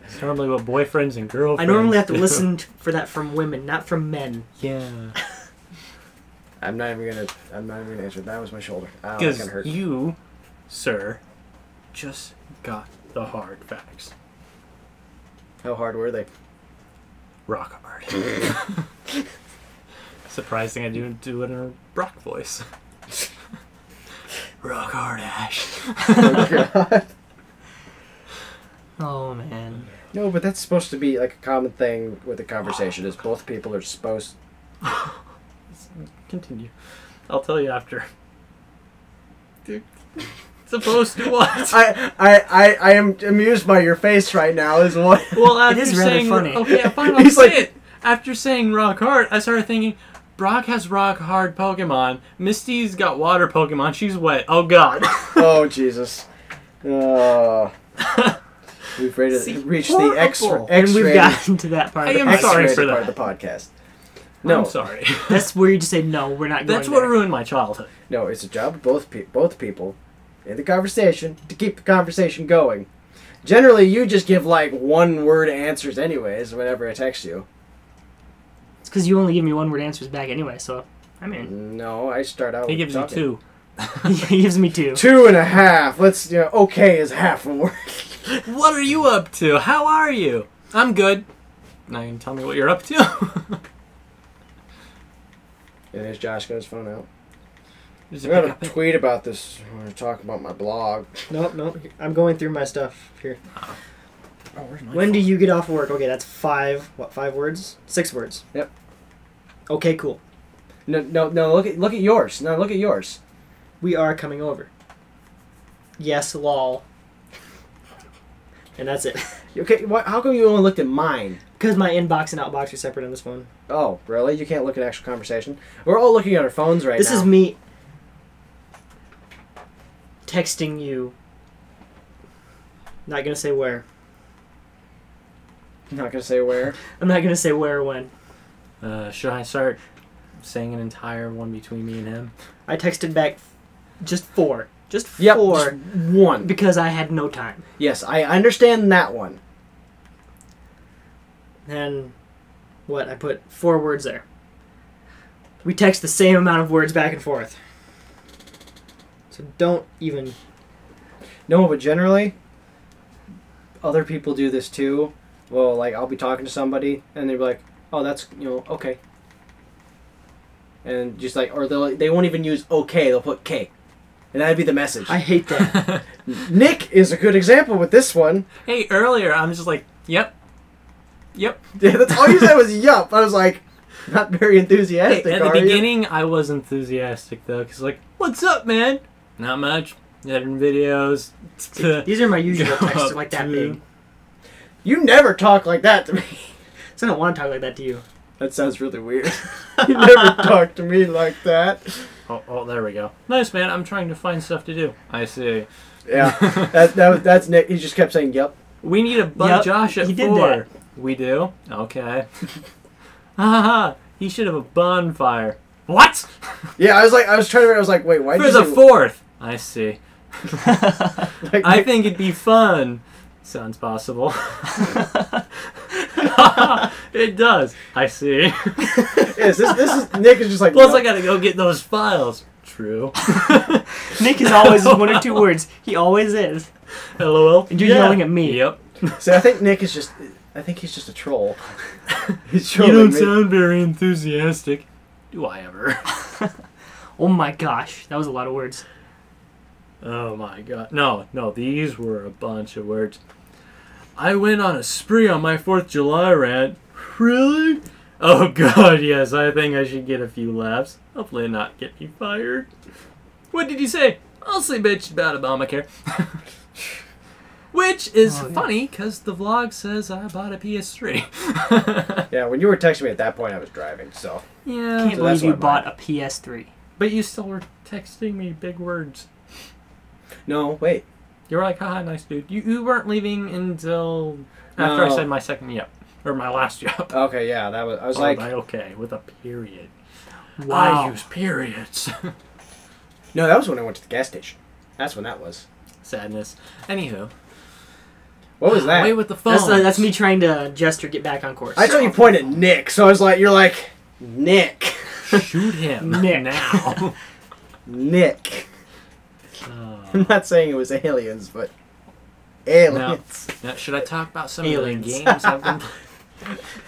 It's normally what boyfriends and girlfriends I normally have to do. listen for that from women, not from men. Yeah. I'm not even gonna answer. That was my shoulder. Ow, that Because kinda hurt. you, sir, just got the hard facts. How hard were they? Rock hard. Surprising I didn't do it in a Brock voice. Rock hard, Ash. Oh, God. Oh, man. No, but that's supposed to be like a common thing with a conversation. Is both people are supposed. Continue. I'll tell you after. Dude. Supposed to what? I am amused by your face right now. Is what? Well, after is rather saying, funny. Okay, fine, I'll He's say like- it. After saying rock hard, I started thinking, Brock has rock hard Pokemon. Misty's got water Pokemon. She's wet. Oh, God. Oh, Jesus. We've reached the horrible. And we've X-rated gotten to that part. I of the am podcast. sorry X-rated for part that. of the podcast. No, I'm sorry. That's where you just say, no, we're not going That's what there. ruined my childhood. no, it's a job of both people in the conversation to keep the conversation going. Generally, you just give like one-word answers, anyways. Whenever I text you. It's because you only give me one-word answers back anyway, so, I mean. No, I start out. He with gives you talking. 2. He gives me 2. 2.5. Let's, okay is half a word. What are you up to? How are you? I'm good. Now you can tell me what you're up to. And there's Josh got his phone out. There's I'm going to tweet about this when I talk about my blog. Nope. I'm going through my stuff here. Oh, where's my When do phone? you get off work? Okay, that's 5 words? 6 words. Yep. Okay, cool. No, look at yours. No, look at yours. We are coming over. Yes, lol. And that's it. Okay, how come you only looked at mine? Because my inbox and outbox are separate on this phone. Oh, really? You can't look at actual conversation? We're all looking at our phones right This now. is me texting you. Not gonna say where. I'm not going to say where. I'm not gonna say where or when. Should I start saying an entire one between me and him? I texted back just 4. Just 4. Yep, just one. Because I had no time. Yes, I understand that one. And what? I put 4 words there. We text the same amount of words back and forth. So don't even... No, but generally, other people do this too. Well, like, I'll be talking to somebody, and they'll be like, oh, that's, okay. And just like, or they won't even use okay, they'll put K. And that'd be the message. I hate that. Nick is a good example with this one. Hey, earlier I'm just like, yep. Yeah, that's all you said was yup. I was like, not very enthusiastic, Hey, at the are you? beginning, I was enthusiastic, though, because, like, what's up, man? Not much. Editing videos. These are my usual Go texts, up like that to- big. You never talk like that to me. So I don't want to talk like that to you. That sounds really weird. You never talk to me like that. Oh, there we go. Nice, man. I'm trying to find stuff to do. I see. Yeah, that's Nick. He just kept saying yup. We need to bug Yep, Josh at he did 4. that. We do? Okay. Haha. He should have a bonfire. What? Yeah, I was trying to. I was like, wait, why For did the you? 4th. I see. Like, I think it'd be fun. Sounds possible. It does. I see. Yes, this is Nick is just like. Plus, no. I gotta go get those files. True. Nick is always one or two words. He always is. LOL. And you're yelling at me. Yep. See, I think Nick is just. I think he's just a troll. He's You trolling don't me. sound very enthusiastic. Do I ever? Oh my gosh, that was a lot of words. Oh my god. No, these were a bunch of words. I went on a spree on my 4th of July rant. Really? Oh god, yes, I think I should get a few laughs. Hopefully not get me fired. What did you say? I'll say bitch about Obamacare. Which is funny, because the vlog says I bought a PS3. Yeah, when you were texting me at that point, I was driving, so. Yeah. Can't So believe that's you what I bought a PS3. But you still were texting me big words. No, wait. You were like, haha, nice dude. You weren't leaving until after I No. said my second yep. Or my last yep. Okay, yeah, that was. I was Oh, like. okay, with a period. Wow. I use periods. No, that was when I went to the gas station. That's when that was. Sadness. Anywho. What was that? Away with the phone. That's me trying to gesture get back on course. I saw you point at Nick, so I was like, you're like, Nick. Shoot him Nick. now. Nick. I'm not saying it was aliens, but aliens. Now, should I talk about some Aliens. of the games I've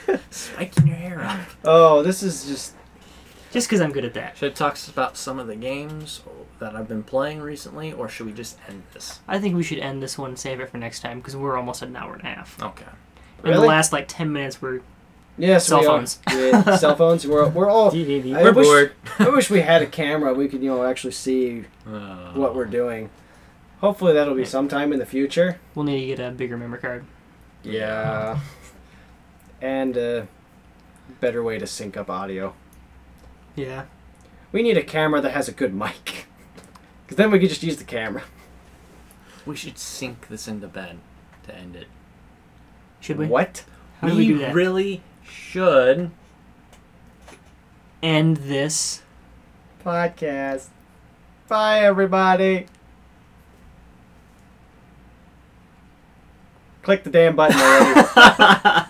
been spiking your hair up? Oh, this is just. Just because I'm good at that. Should I talk about some of the games that I've been playing recently, or should we just end this? I think we should end this one and save it for next time because we're almost at an hour and a half. Okay. In the Really? last like 10 minutes, we're Yes, Cell we are. phones. Yeah, cell phones. We're all. We're wish- bored. I wish we had a camera. We could, actually see what we're doing. Hopefully that'll be sometime in the future. we'll need to get a bigger memory card. Yeah. And a better way to sync up audio. Yeah. We need a camera that has a good mic. Because then we could just use the camera. We should sink this into bed to end it. Should we? What? How do we do that? really should. End this. Podcast. Bye, everybody. Click the damn button already.